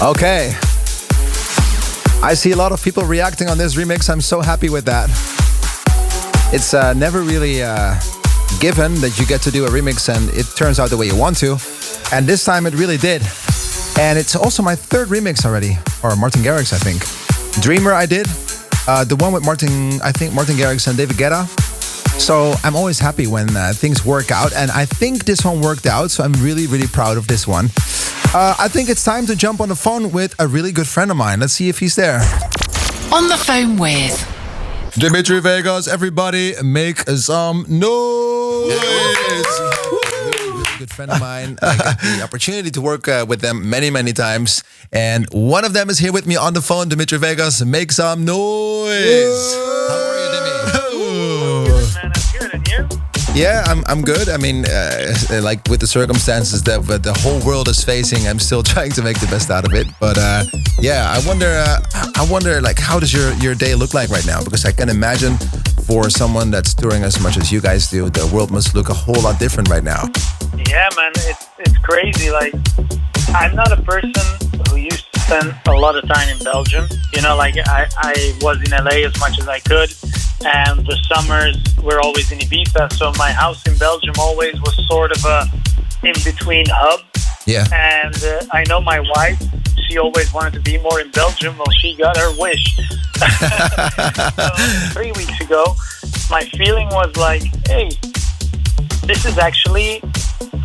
Okay. I see a lot of people reacting on this remix. I'm so happy with that. It's never really given that you get to do a remix and it turns out the way you want to. And this time it really did. And it's also my third remix already. Or Martin Garrix, I think. Dreamer I did. The one with Martin Garrix and David Guetta. So I'm always happy when things work out. And I think this one worked out. So I'm really, really proud of this one. I think it's time to jump on the phone with a really good friend of mine. Let's see if he's there. On the phone with Dimitri Vegas. Everybody make some noise. Good friend of mine. I got the opportunity to work with them many, many times. And one of them is here with me on the phone. Dimitri Vegas, make some noise. How are you, Dimi? Man, I'm good, and you? Yeah, I'm good. I mean, like with the circumstances that the whole world is facing, I'm still trying to make the best out of it. But yeah, I wonder, like, how does your day look like right now? Because I can imagine for someone that's touring as much as you guys do, the world must look a whole lot different right now. Yeah, man, it's crazy. Like, I'm not a person who used to spend a lot of time in Belgium. You know, like I was in LA as much as I could. And the summers were always in Ibiza, so my house in Belgium always was sort of a in-between hub. Yeah. And I know my wife, she always wanted to be more in Belgium. Well, she got her wish. So 3 weeks ago, my feeling was like, hey, this is actually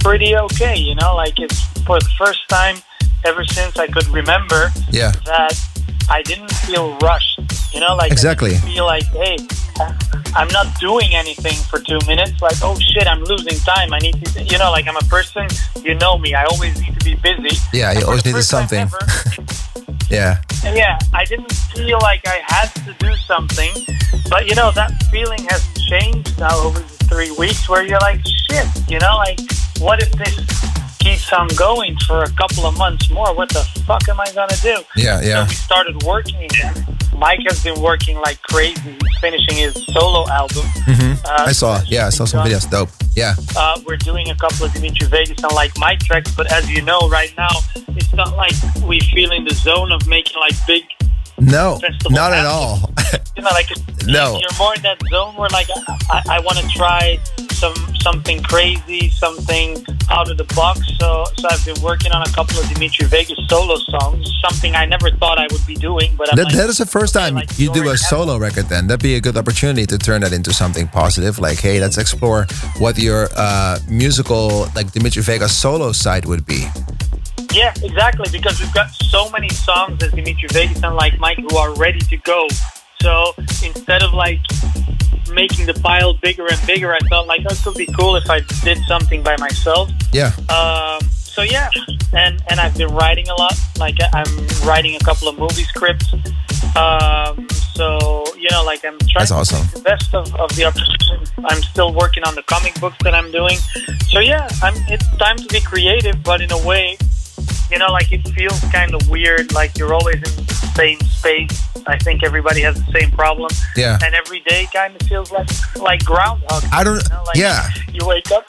pretty okay, you know? Like, it's for the first time ever since I could remember that I didn't feel rushed. You know, like, exactly. I feel like, hey, I'm not doing anything for 2 minutes. Like, oh shit, I'm losing time. I need to, you know, like, I'm a person, you know me, I always need to be busy. Yeah, you always need something. Yeah. And yeah, I didn't feel like I had to do something. But, you know, that feeling has changed now over the 3 weeks where you're like, shit, you know, like, what if this keeps on going for a couple of months more? What the fuck am I gonna do? Yeah. So we started working again. Mike has been working like crazy. He's finishing his solo album. Mm-hmm. I saw some videos. Dope. Yeah. We're doing a couple of Dimitri Vegas and like Mike tracks, but as you know, right now it's not like we feel in the zone of making like big. No, not at all. You know, like no. You're more in that zone where like I want to try something crazy, something out of the box. So I've been working on a couple of Dimitri Vegas solo songs, something I never thought I would be doing. But that is the first time you do a solo record then. That'd be a good opportunity to turn that into something positive. Like, hey, let's explore what your musical, like Dimitri Vegas solo side would be. Yeah, exactly, because we've got so many songs as Dimitri Vegas and like Mike who are ready to go. So instead of like making the pile bigger and bigger, I felt like, oh, it would be cool if I did something by myself. Yeah. So yeah, and I've been writing a lot. Like I'm writing a couple of movie scripts. So you know, like I'm trying to make the best of the opportunity. I'm still working on the comic books that I'm doing. So yeah, it's time to be creative, but in a way, you know, like it feels kind of weird. Like you're always in the same space. I think everybody has the same problem. Yeah. And every day kind of feels like Groundhog. I don't. You know, like you wake up.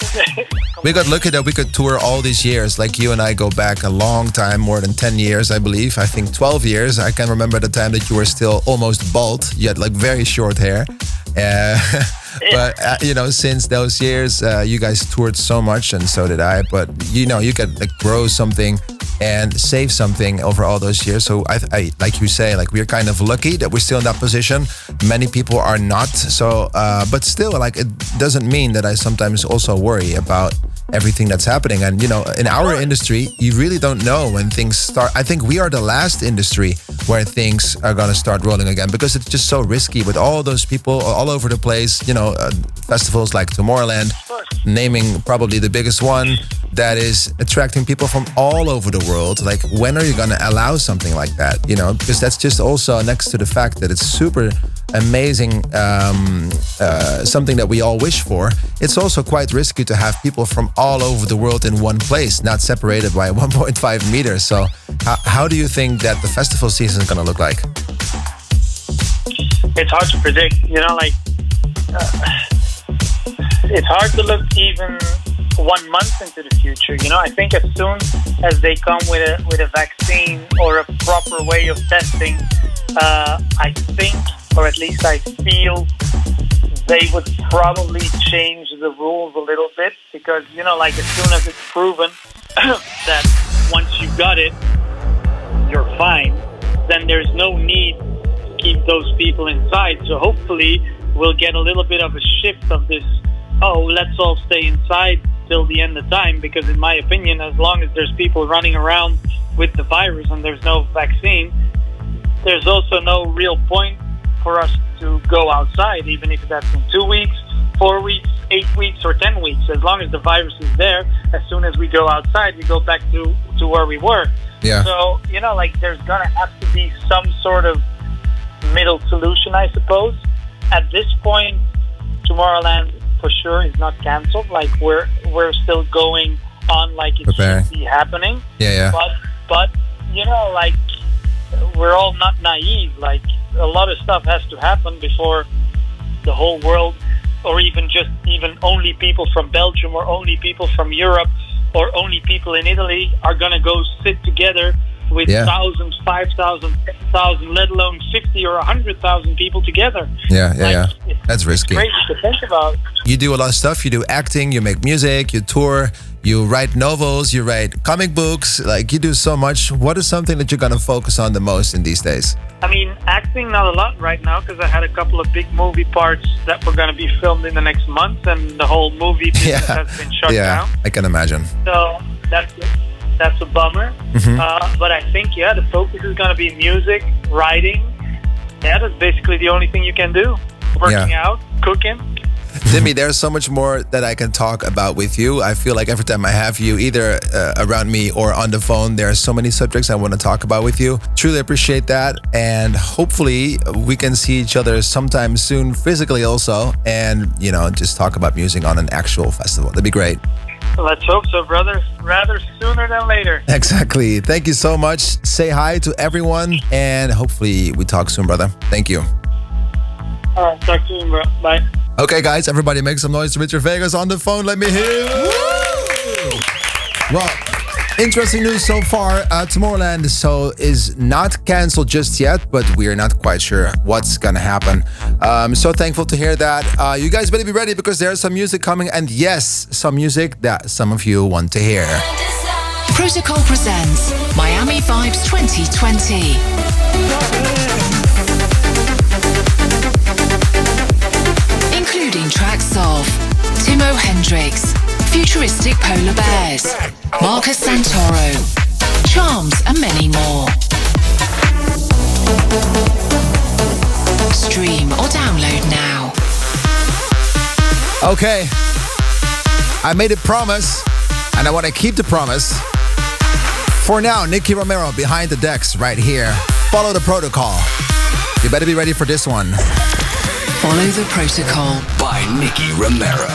We got lucky that we could tour all these years. Like you and I go back a long time, more than 10 years, I believe. I think 12 years. I can remember the time that you were still almost bald. You had like very short hair. But you know, since those years, you guys toured so much, and so did I. But you know, you could like grow something and save something over all those years. So I like you say, like we're kind of lucky that we're still in that position. Many people are not. So, but still, like it doesn't mean that I sometimes also worry about everything that's happening. And, you know, in our industry, you really don't know when things start. I think we are the last industry where things are going to start rolling again, because it's just so risky with all those people all over the place. You know, festivals like Tomorrowland, naming probably the biggest one that is attracting people from all over the world. Like, when are you going to allow something like that? You know, because that's just also next to the fact that it's super amazing, something that we all wish for. It's also quite risky to have people from all over the world in one place, not separated by 1.5 meters. So how do you think that the festival season is going to look like? It's hard to predict, you know, like it's hard to look even 1 month into the future. You know, I think as soon as they come with a vaccine or a proper way of testing, I think, or at least I feel, they would probably change the rules a little bit, because, you know, like as soon as it's proven that once you got it, you're fine, then there's no need to keep those people inside. So hopefully we'll get a little bit of a shift of this, oh, let's all stay inside till the end of time, because in my opinion, as long as there's people running around with the virus and there's no vaccine, there's also no real point for us to go outside, even if that's in 2 weeks, 4 weeks, 8 weeks, or 10 weeks. As long as the virus is there, as soon as we go outside, we go back to where we were. Yeah. So, you know, like there's gonna have to be some sort of middle solution, I suppose. At this point, Tomorrowland for sure is not canceled. Like we're still going on like it should be happening. Yeah. But you know, like we're all not naive. Like a lot of stuff has to happen before the whole world, or even only people from Belgium, or only people from Europe, or only people in Italy are gonna go sit together with thousands, 5,000, 10,000, let alone 50 or 100,000 people together. Yeah. That's risky. Crazy to think about. You do a lot of stuff. You do acting, you make music, you tour, you write novels, you write comic books. Like, you do so much. What is something that you're going to focus on the most in these days? I mean, acting, not a lot right now, because I had a couple of big movie parts that were going to be filmed in the next month, and the whole movie business has been shut down. I can imagine. So that's a bummer. Mm-hmm. But I think, the focus is going to be music, writing. Yeah, that's basically the only thing you can do. Working out, cooking. Dimi, there's so much more that I can talk about with you. I feel like every time I have you either around me or on the phone, there are so many subjects I want to talk about with you. Truly appreciate that. And hopefully we can see each other sometime soon, physically also, and, you know, just talk about music on an actual festival. That'd be great. Let's hope so, brother. Rather sooner than later. Exactly. Thank you so much. Say hi to everyone, and hopefully we talk soon, brother. Thank you. All right, talk to you, bro. Bye. Okay, guys, everybody make some noise. Dimitri Vegas on the phone. Let me hear. Well, interesting news so far. Tomorrowland is not canceled just yet, but we're not quite sure what's gonna happen. So thankful to hear that. You guys better be ready, because there's some music coming, and yes, some music that some of you want to hear. Protocol presents Miami Vibes 2020. Including tracks of Timo Hendrix, Futuristic Polar Bears, Marcus Santoro, Charms, and many more. Stream or download now. Okay, I made a promise, and I want to keep the promise. For now, Nicky Romero behind the decks right here. Follow the protocol. You better be ready for this one. Follow the Protocol by Nicky Romero.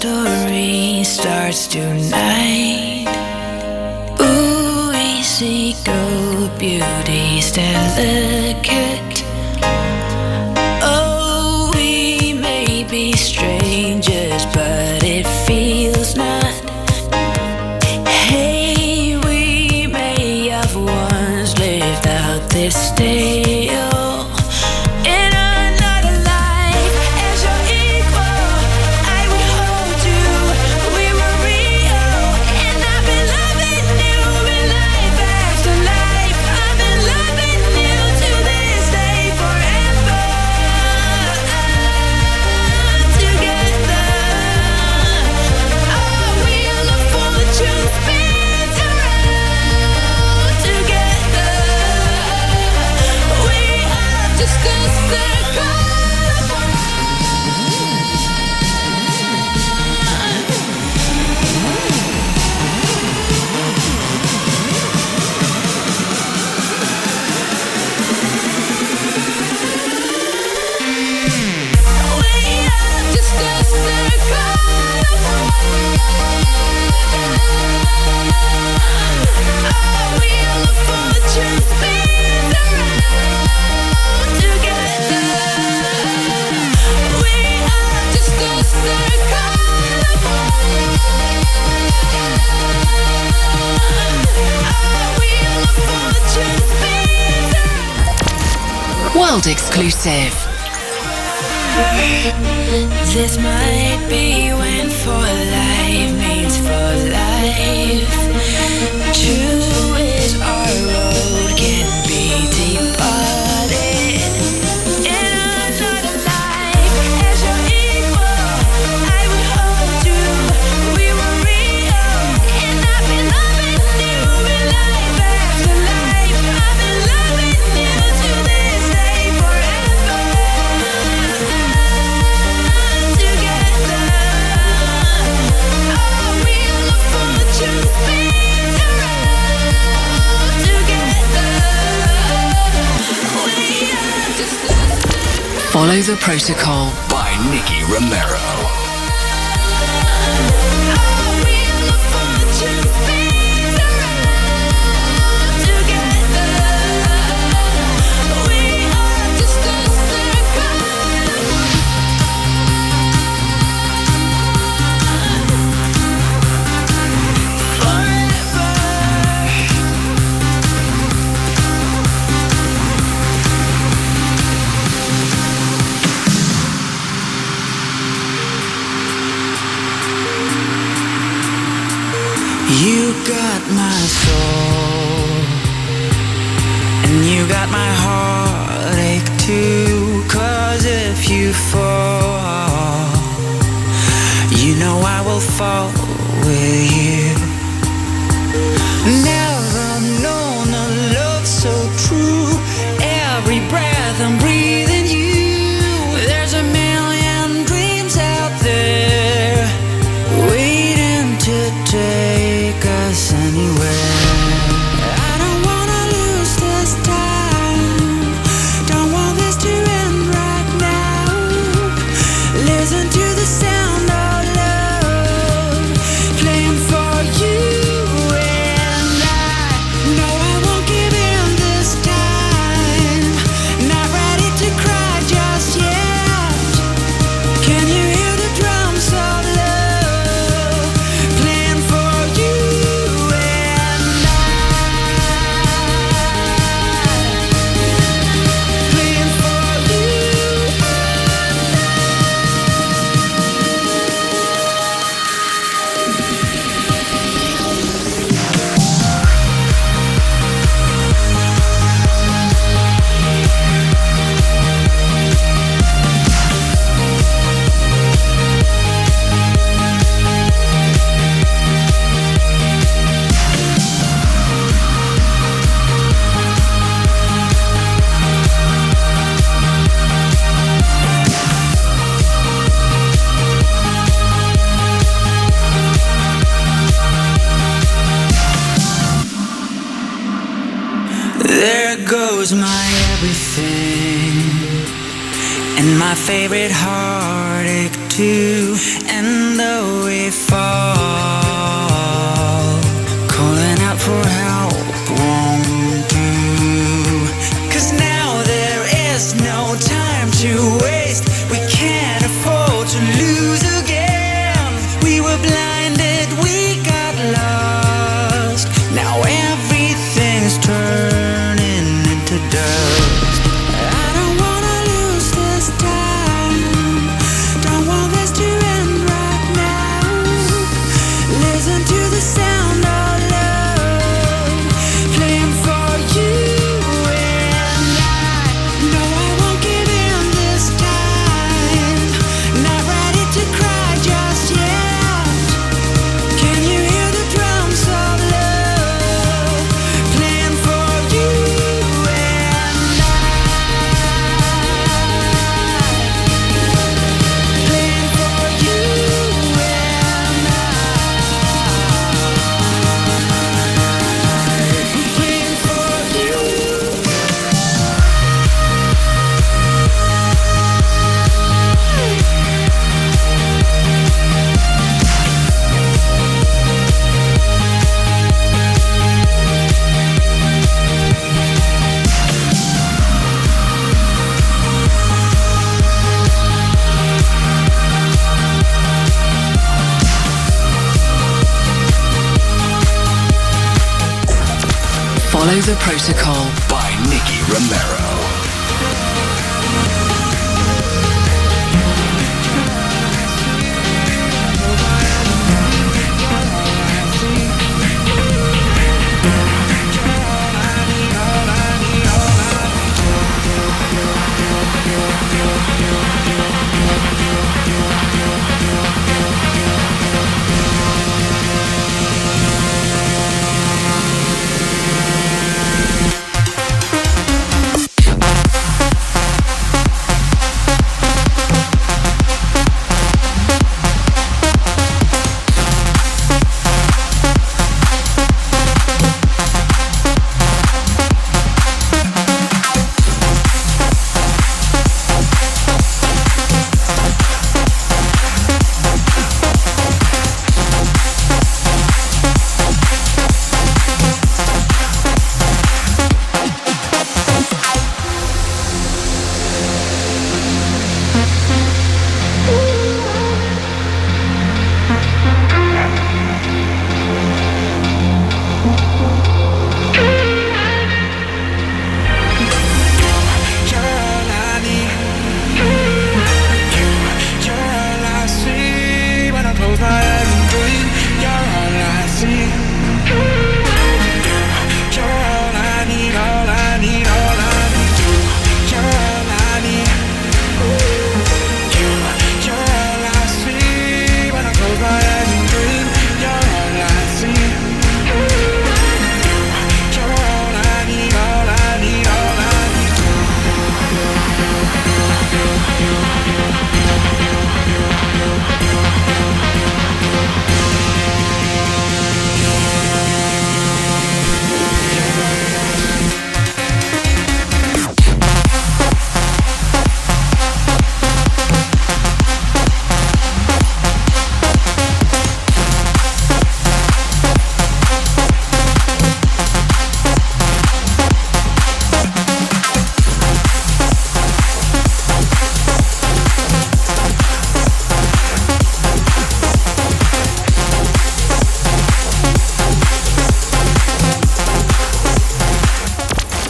story starts tonight. Ooh, we see gold beauties delicate. Oh, we may be strangers, but it feels not. Hey, we may have once lived out this tale. World exclusive. This might be when for life means for life. True is our road can be departed. In another life, as your equal, I would hold you. We were real, and I've been loving you in life after life. I've been loving you to this day forever. Together, oh, we look for truth being around. Together, we are just Follow the Protocol by Nicky Romero. oh, we look for truth being around. Together, we are just a circle. You got my soul, and you got my heartache too. 'Cause if you fall, you know I will fall with you. Never known a love so true. Every breath I'm breathing you. There's a million dreams out there waiting to take us anywhere. I don't wanna lose this time. Don't want this to end right now. Listen to the sound of love playing for you and I. No, I won't give in this time. Not ready to cry just yet. Can you hear the drums of love playing for you and I? Playing for you. There goes my everything, and my favorite heartache too, and though we fall, calling out for help won't do. 'Cause now there is no time to waste. We can't afford to lose again. We were blinded, we got lost. Now everything's turning into dust. I don't wanna lose this time. Don't want this to end right now. Listen to the sound of love playing for you and I. No, I won't give in this time. Not ready to cry just yet. Can you hear the drums of love playing for you and I? Playing for you and I. Playing for you. Follow the Protocol by Nicky Romero.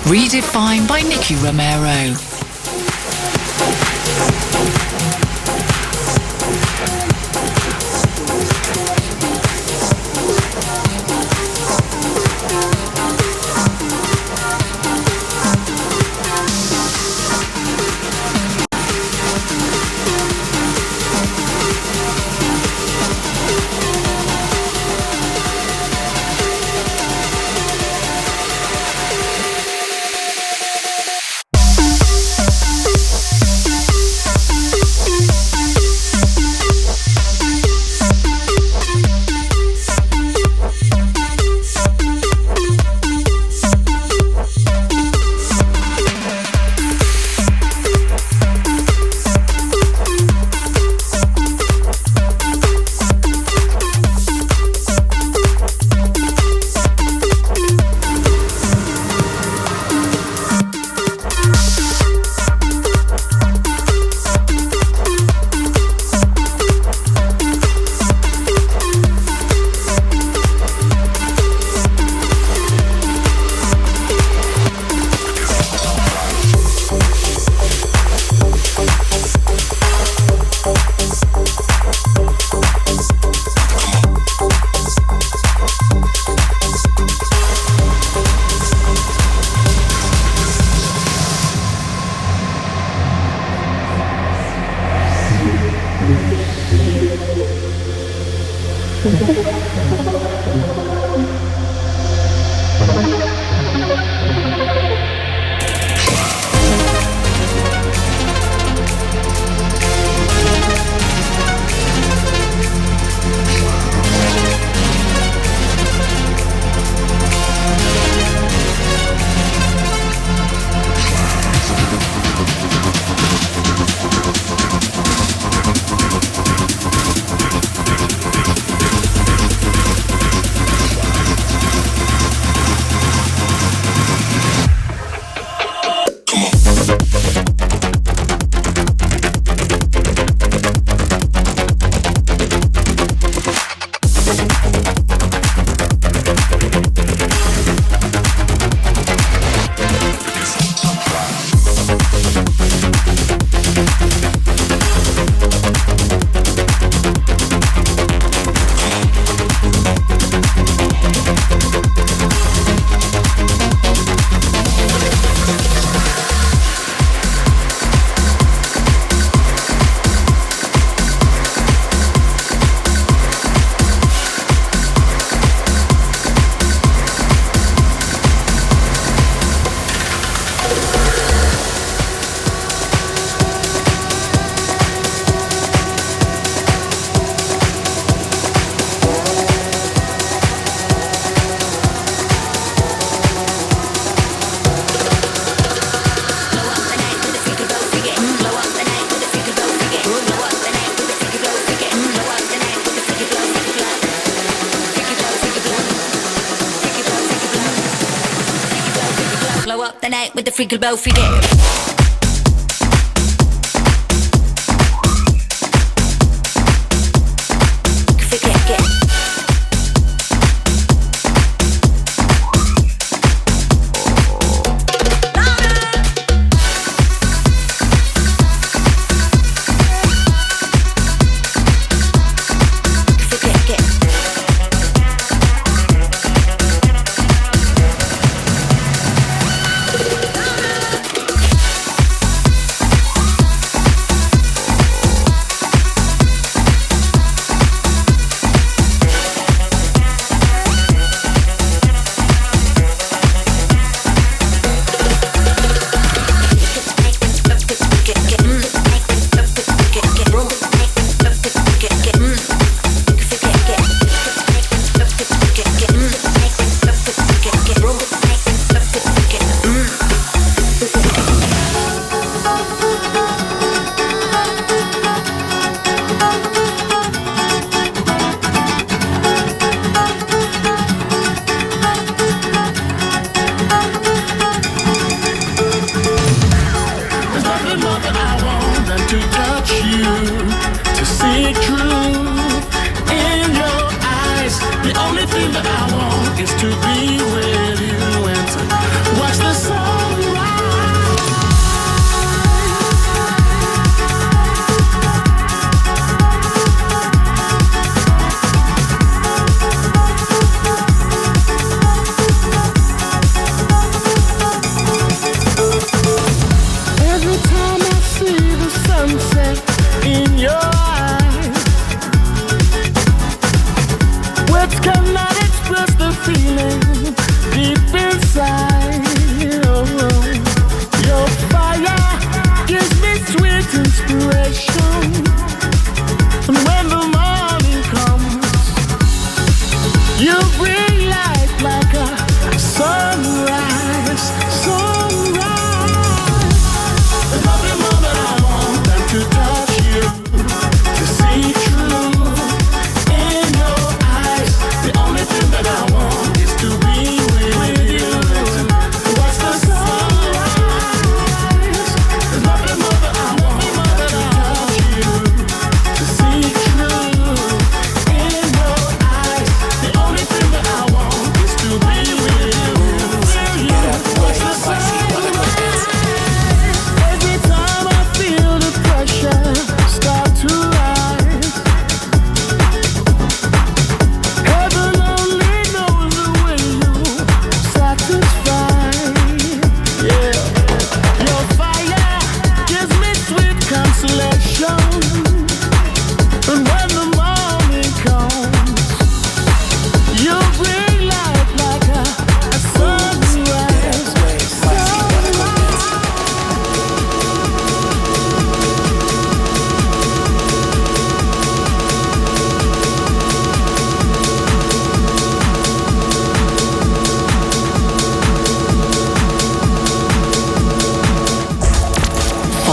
Redefined by Nicky Romero. With the freaky bow figure.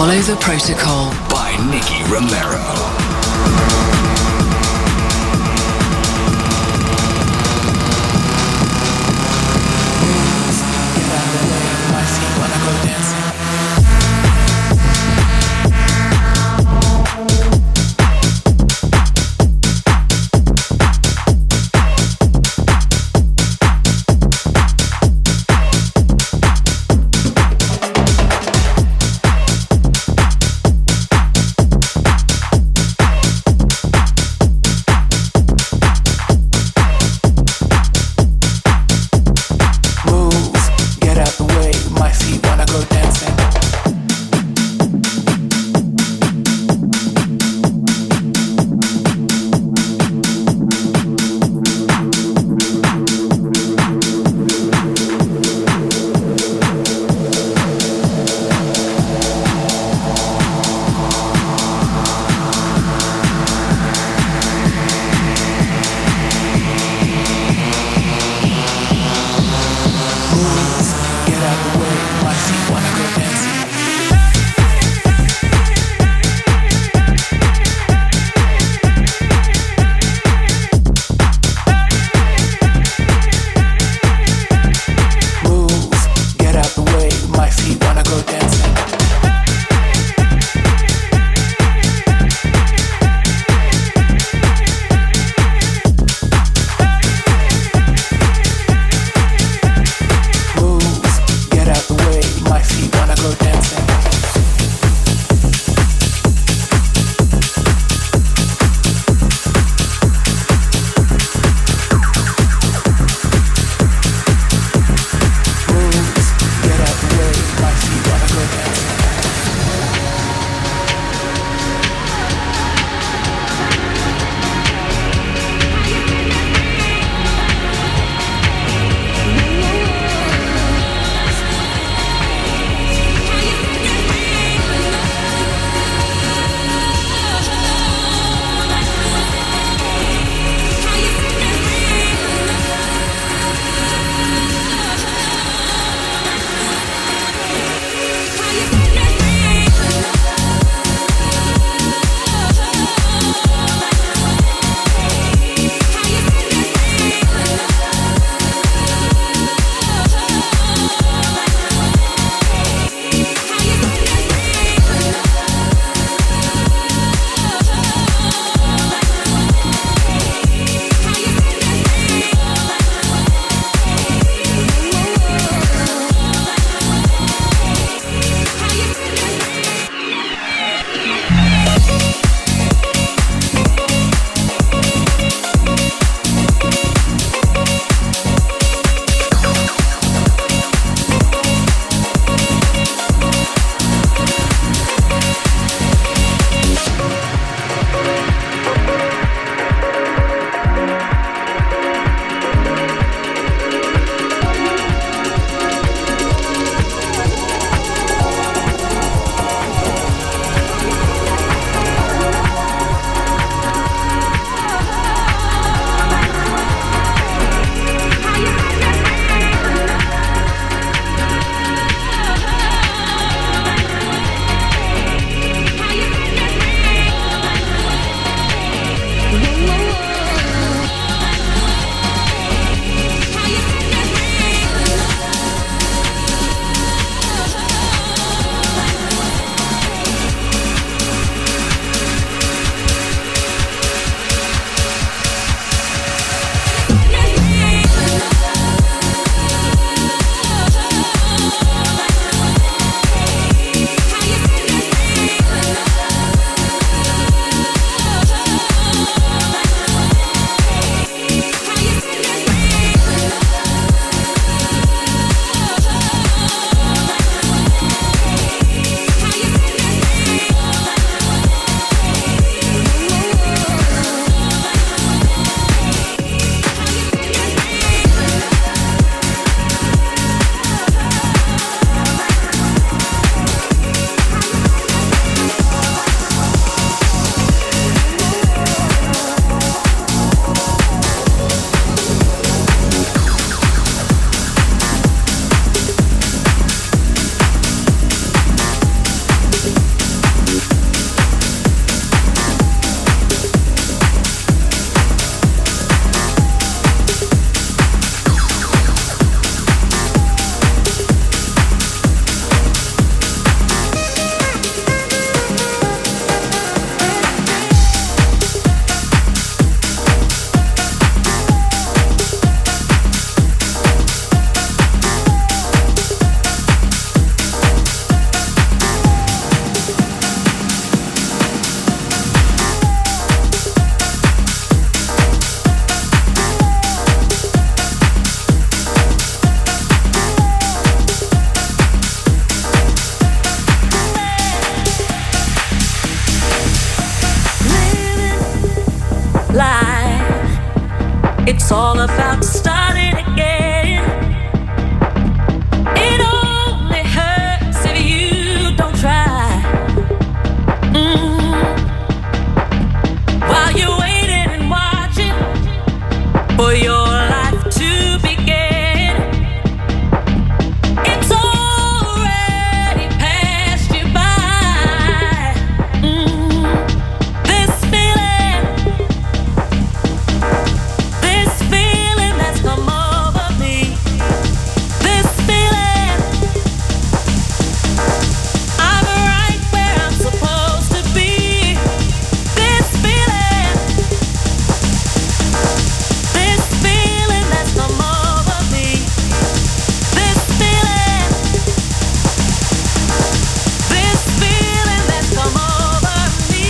Follow the Protocol by Nicky Romero. It's all about starting again. It only hurts if you don't try. While you're waiting and watching for your life to begin, it's already passed you by. This feeling that's come over me, this feeling, I'm right where I'm supposed to be. This feeling that's come over me, this feeling that's come over me.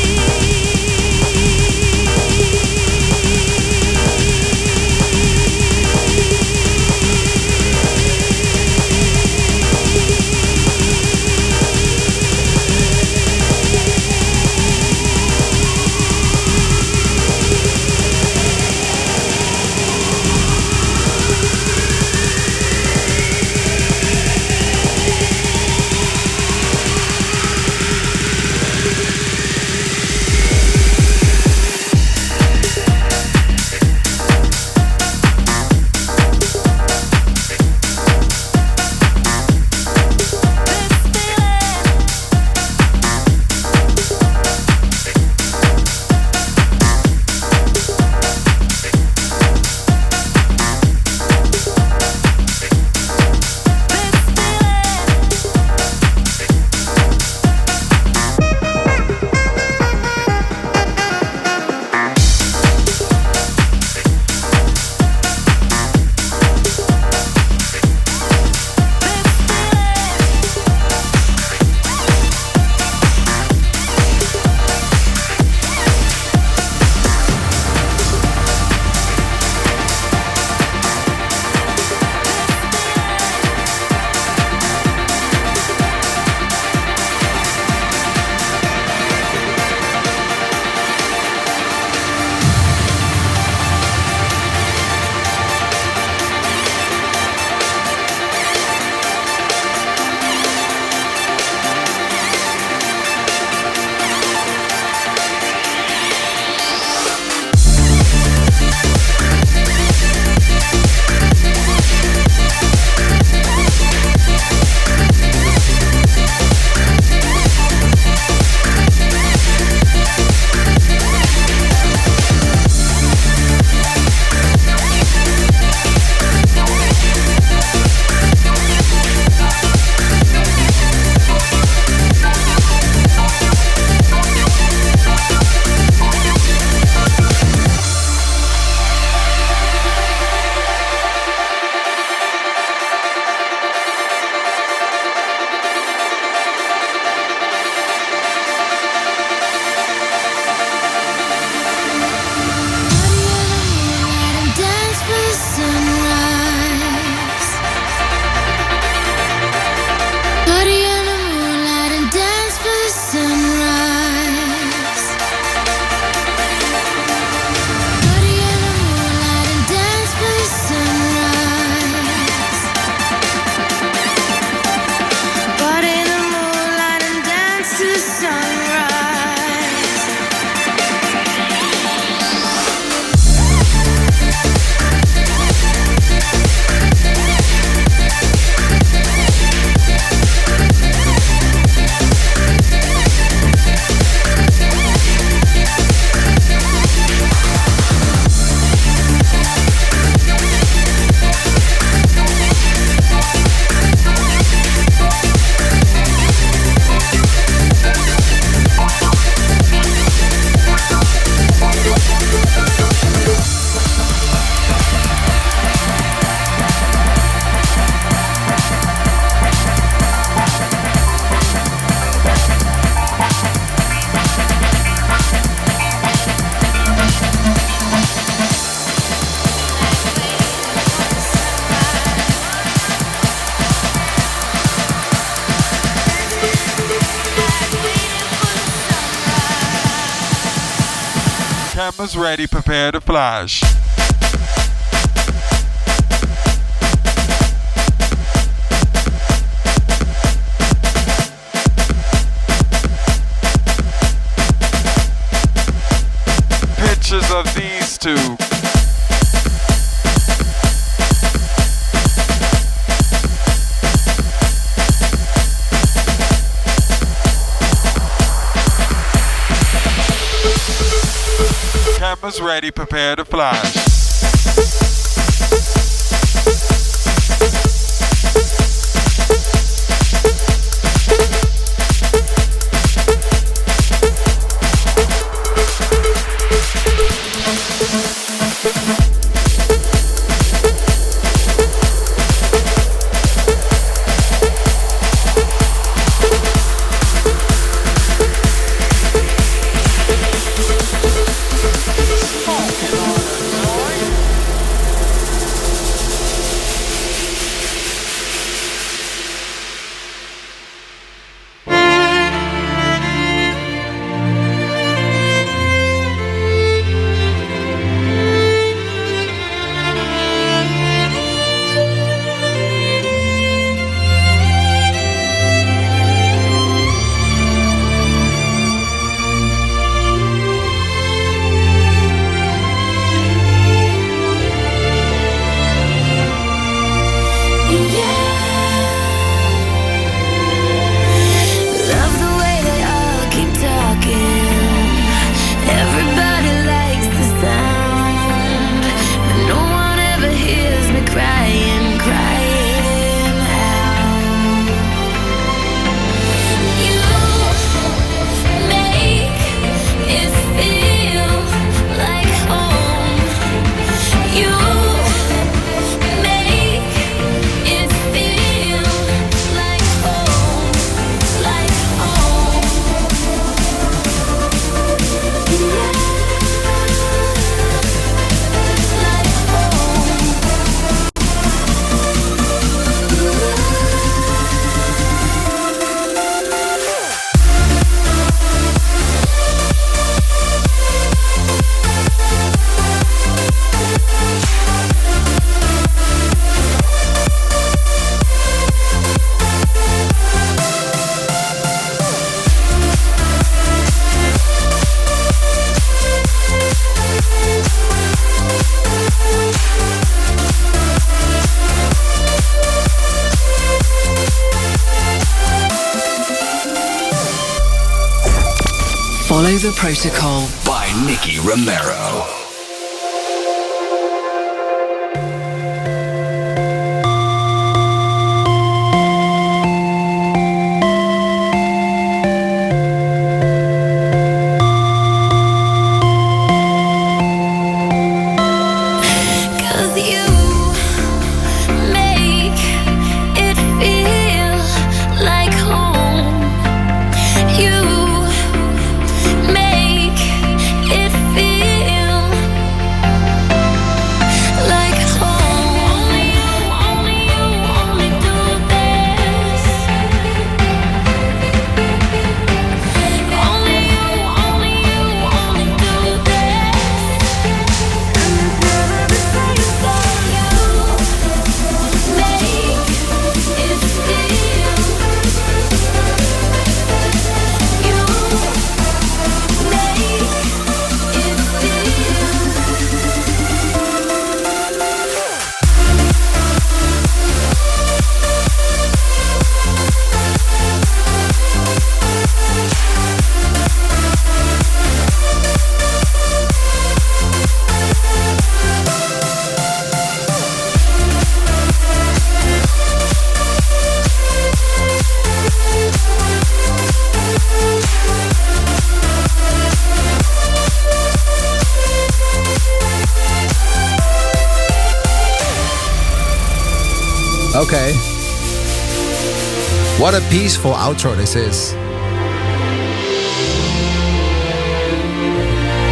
Cameras ready, prepare to flash. YouTube. Cameras ready, prepare to flash. Follow the Protocol by Nicky Romero. Okay. What a peaceful outro this is.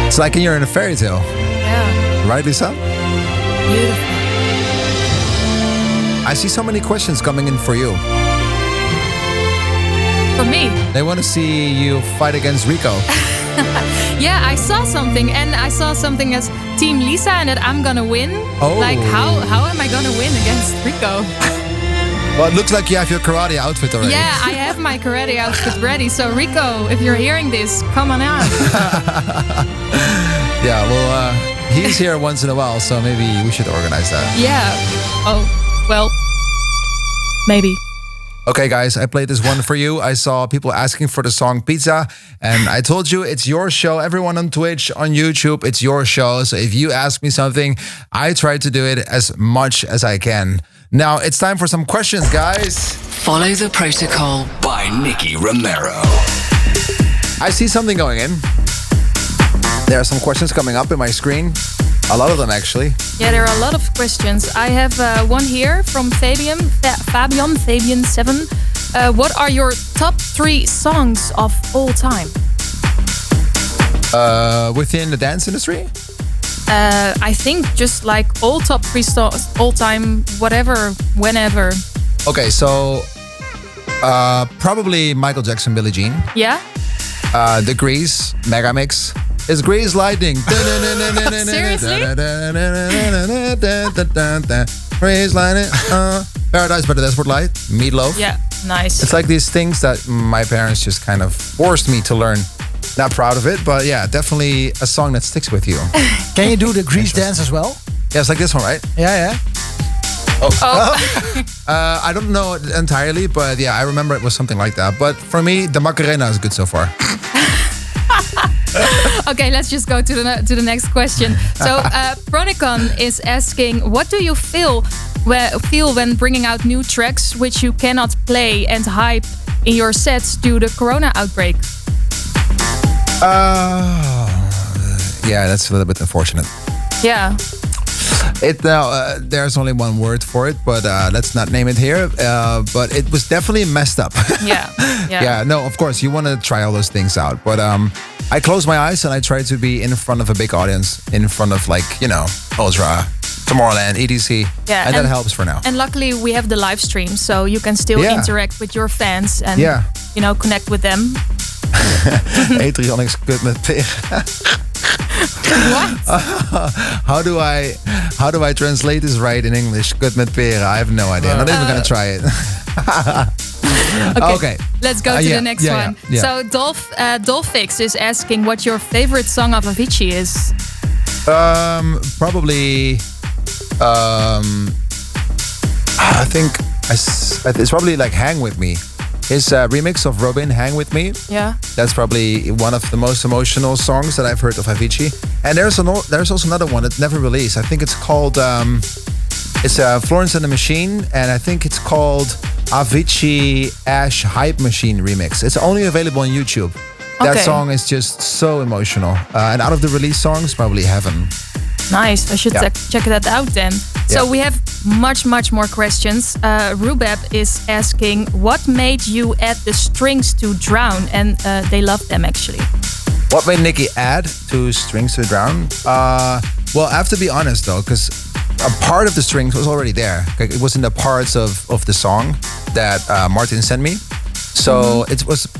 It's like you're in a fairy tale. Yeah. Right, Lisa? Beautiful. I see so many questions coming in for you. For me? They want to see you fight against Rico. Yeah, I saw something, and I saw something as Team Lisa, and that I'm gonna win. Oh. Like, how am I gonna win against Rico? Well, it looks like you have your karate outfit already. Yeah, I have my karate outfit ready. So Rico, if you're hearing this, come on out. Yeah, well, he's here once in a while, so maybe we should organize that. Yeah. Oh, well, maybe. Okay, guys, I played this one for you. I saw people asking for the song Pizza, and I told you it's your show. Everyone on Twitch, on YouTube, it's your show. So if you ask me something, I try to do it as much as I can. Now, it's time for some questions, guys. Follow the Protocol by Nicky Romero. I see something going in. There are some questions coming up in my screen. A lot of them, actually. Yeah, there are a lot of questions. I have one here from Fabian7. What are your top 3 songs of all time? Within the dance industry? I think just like all top 3 songs, all time, whatever, whenever. Okay, so probably Michael Jackson, Billie Jean. Yeah? The Grease, Megamix. It's Grease Lightning. Seriously? Grease Lightning. Paradise by the Dashboard Light. Meatloaf. Yeah, nice. It's like these things that my parents just kind of forced me to learn. Not proud of it, but yeah, definitely a song that sticks with you. Can you do the Grease dance as well? Yeah, it's like this one, right? Yeah. Oh. I don't know it entirely, but yeah, I remember it was something like that. But for me, the Macarena is good so far. Okay, let's just go to the next question. So, Pronicon is asking, what do you feel when bringing out new tracks which you cannot play and hype in your sets due to the Corona outbreak? Yeah, that's a little bit unfortunate. Yeah. There's only one word for it, but let's not name it here. But it was definitely messed up. Yeah. No, of course, you want to try all those things out. But I close my eyes and I try to be in front of a big audience, in front of Ultra, Tomorrowland, EDC. Yeah, and that helps for now. And luckily we have the live stream, so you can still interact with your fans and connect with them. Etrionics kut met peren. What? How do I translate this right in English? Kut met peren. I have no idea. I'm not even gonna try it. Okay. Let's go to the next one. Yeah. So Dolphix is asking what your favorite song of Avicii is. Probably. I think it's probably like "Hang With Me." His remix of Robin, "Hang With Me." Yeah. That's probably one of the most emotional songs that I've heard of Avicii. And there's also another one that never released. I think it's called Florence and the Machine, and I think it's called Avicii Ash Hype Machine Remix. It's only available on YouTube. That song is just so emotional. And out of the release songs, probably Heaven. Nice. I should check that out then. So we have much more questions. Rubab is asking, what made you add the strings to Drown? And they love them actually. What made Nicky add to Strings to Drown? Well, I have to be honest though, because a part of the strings was already there. It was in the parts of the song that Martin sent me. So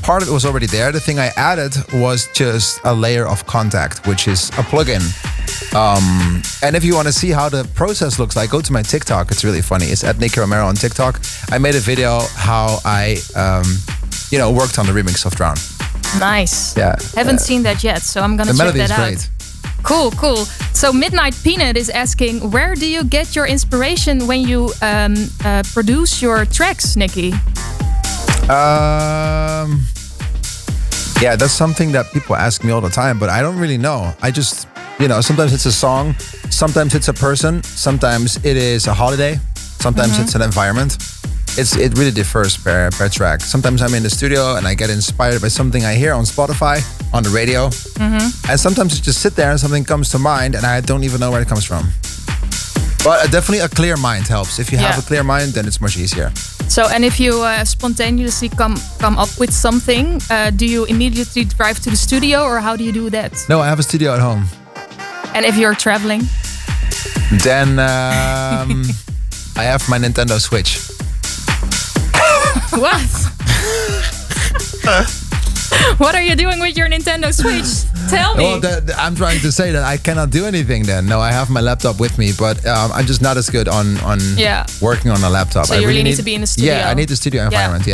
part of it was already there. The thing I added was just a layer of Contact, which is a plugin. And if you want to see how the process looks like, go to my TikTok. It's really funny. It's at Nicky Romero on TikTok. I made a video how I, worked on the remix of Drown. Nice. Yeah. Haven't seen that yet, so I'm gonna check that out. Great. Cool. So Midnight Peanut is asking, where do you get your inspiration when you produce your tracks, Nicky? Yeah, that's something that people ask me all the time, but I don't really know. I just, sometimes it's a song, sometimes it's a person, sometimes it is a holiday, sometimes it's an environment. It really differs per track. Sometimes I'm in the studio and I get inspired by something I hear on Spotify, on the radio. And sometimes I just sit there and something comes to mind and I don't even know where it comes from. But definitely a clear mind helps. If you have a clear mind, then it's much easier. So, and if you spontaneously come up with something, do you immediately drive to the studio or how do you do that? No, I have a studio at home. And if you're traveling? Then I have my Nintendo Switch. What? What are you doing with your Nintendo Switch? Tell me. Well, I'm trying to say that I cannot do anything then. No, I have my laptop with me, but I'm just not as good on working on a laptop. So you really need to be in the studio. Yeah, I need the studio environment,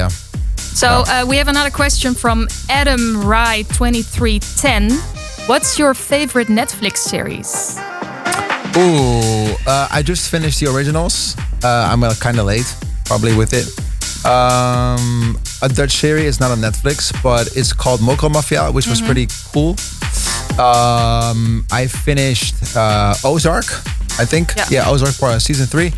So we have another question from Adam Rye 2310. What's your favorite Netflix series? Ooh, I just finished the originals. I'm kind of late, probably with it. A Dutch series. It's not on Netflix, but it's called Moko Mafia, which was pretty cool. I finished Ozark, I think. Yeah, Ozark for season 3.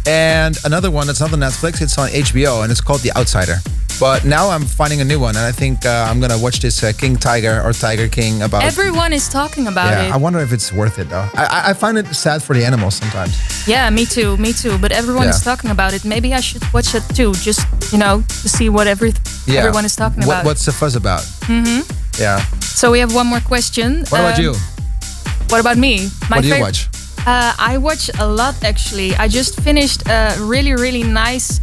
And another one that's not on Netflix. It's on HBO, and it's called The Outsider. But now I'm finding a new one, and I think I'm gonna watch this King Tiger or Tiger King about. Everyone is talking about it. I wonder if it's worth it though. I find it sad for the animals sometimes. Yeah, me too. But everyone is talking about it. Maybe I should watch it too, just to see what everyone is talking about. What's the fuzz about? Yeah. So we have one more question. What about you? What about me? What do you watch? I watch a lot actually. I just finished a really nice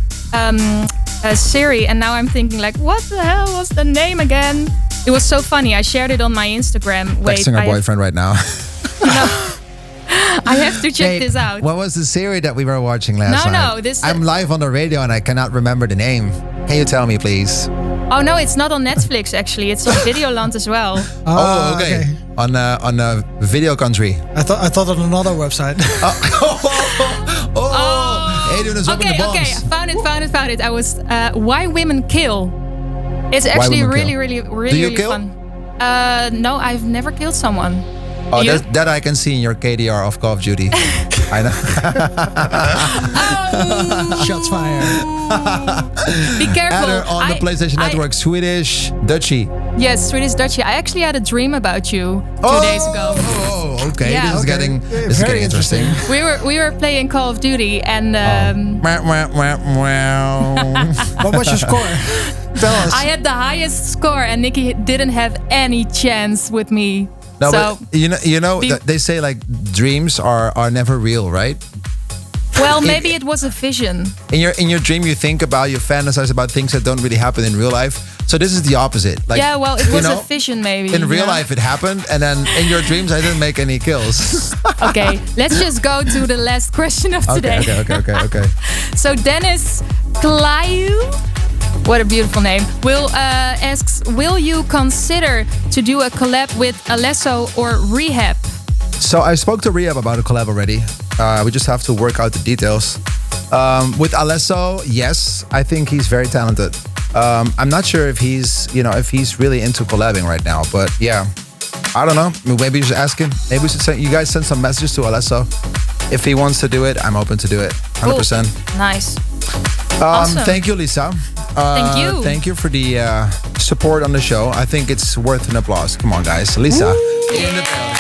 series, and now I'm thinking like, what the hell was the name again? It was so funny. I shared it on my Instagram. Texting her boyfriend right now. No, I have to check this out. What was the series that we were watching last night? No. I'm live on the radio and I cannot remember the name. Can you tell me, please? Oh no, it's not on Netflix actually. It's on Videoland as well. Oh, okay. On Video Country. I thought on another website. Adrian is opening the bombs. Okay, found it. I was Why Women Kill. It's actually really fun. No, I've never killed someone. Oh, that I can see in your KDR of Call of Duty. I know. Shots fired. Be careful. Adder on the PlayStation Network, Swedish Dutchie. Yes, Swedish Dutchie. I actually had a dream about you 2 days ago. Oh, okay. Yeah. This is getting interesting. We were playing Call of Duty and. What was your score? Tell us. I had the highest score, and Nicky didn't have any chance with me. No, so, but you know they say like dreams are never real, right? Well, maybe it was a vision. In your dream, you think about, you fantasize about things that don't really happen in real life. So this is the opposite. Like, yeah, well, it was a vision maybe. In real life, it happened, and then in your dreams, I didn't make any kills. Okay, let's just go to the last question of today. Okay. So Dennis Klayu, what a beautiful name, asks, will you consider to do a collab with Alesso or Rehab? So I spoke to Rehab about a collab already. We just have to work out the details. With Alesso, yes, I think he's very talented. I'm not sure if he's really into collabing right now, but yeah, I don't know. Maybe you should ask him. Maybe you guys send some messages to Alesso. If he wants to do it, I'm open to do it. 100%. Cool. Nice. Awesome. Thank you, Lisa. Thank you. Thank you for the support on the show. I think it's worth an applause. Come on, guys. Lisa. In the building.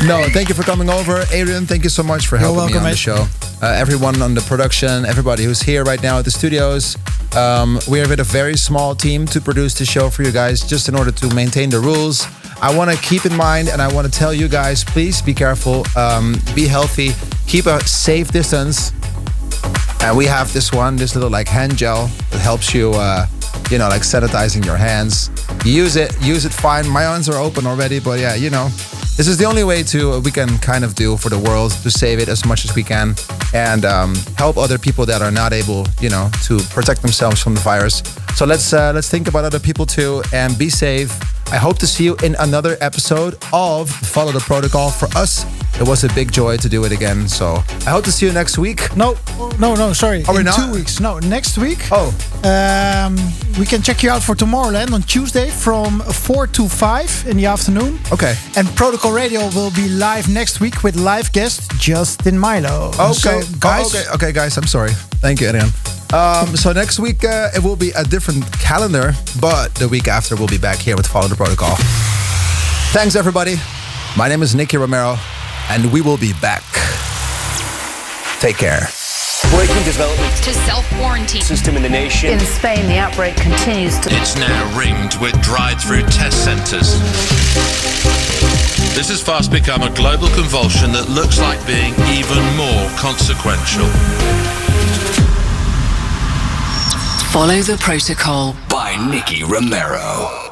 No, thank you for coming over. Adrian, thank you so much for helping me on the show. Everyone on the production, everybody who's here right now at the studios. We are with a very small team to produce the show for you guys, just in order to maintain the rules. I want to keep in mind, and I want to tell you guys, please be careful, be healthy, keep a safe distance. And we have this little like hand gel that helps you, like sanitizing your hands. Use it fine. My hands are open already, but yeah, this is the only way we can kind of do for the world to save it as much as we can and help other people that are not able, to protect themselves from the virus. So let's think about other people too and be safe. I hope to see you in another episode of Follow the Protocol. For us, it was a big joy to do it again. So I hope to see you next week. No, sorry. Are we not? 2 weeks. No, next week. Oh. We can check you out for Tomorrowland on Tuesday from 4 to 5 in the afternoon. Okay. And Protocol Radio will be live next week with live guest Justin Milo. Okay. So, guys. Okay, guys. I'm sorry. Thank you, Adrian. So next week it will be a different calendar, but the week after we'll be back here with Follow the Protocol. Thanks, everybody. My name is Nicky Romero, and we will be back. Take care. Breaking development to self-quarantine system in the nation. In Spain, the outbreak continues to... It's now ringed with drive-through test centres. This has fast become a global convulsion that looks like being even more consequential. Follow the Protocol by Nicky Romero.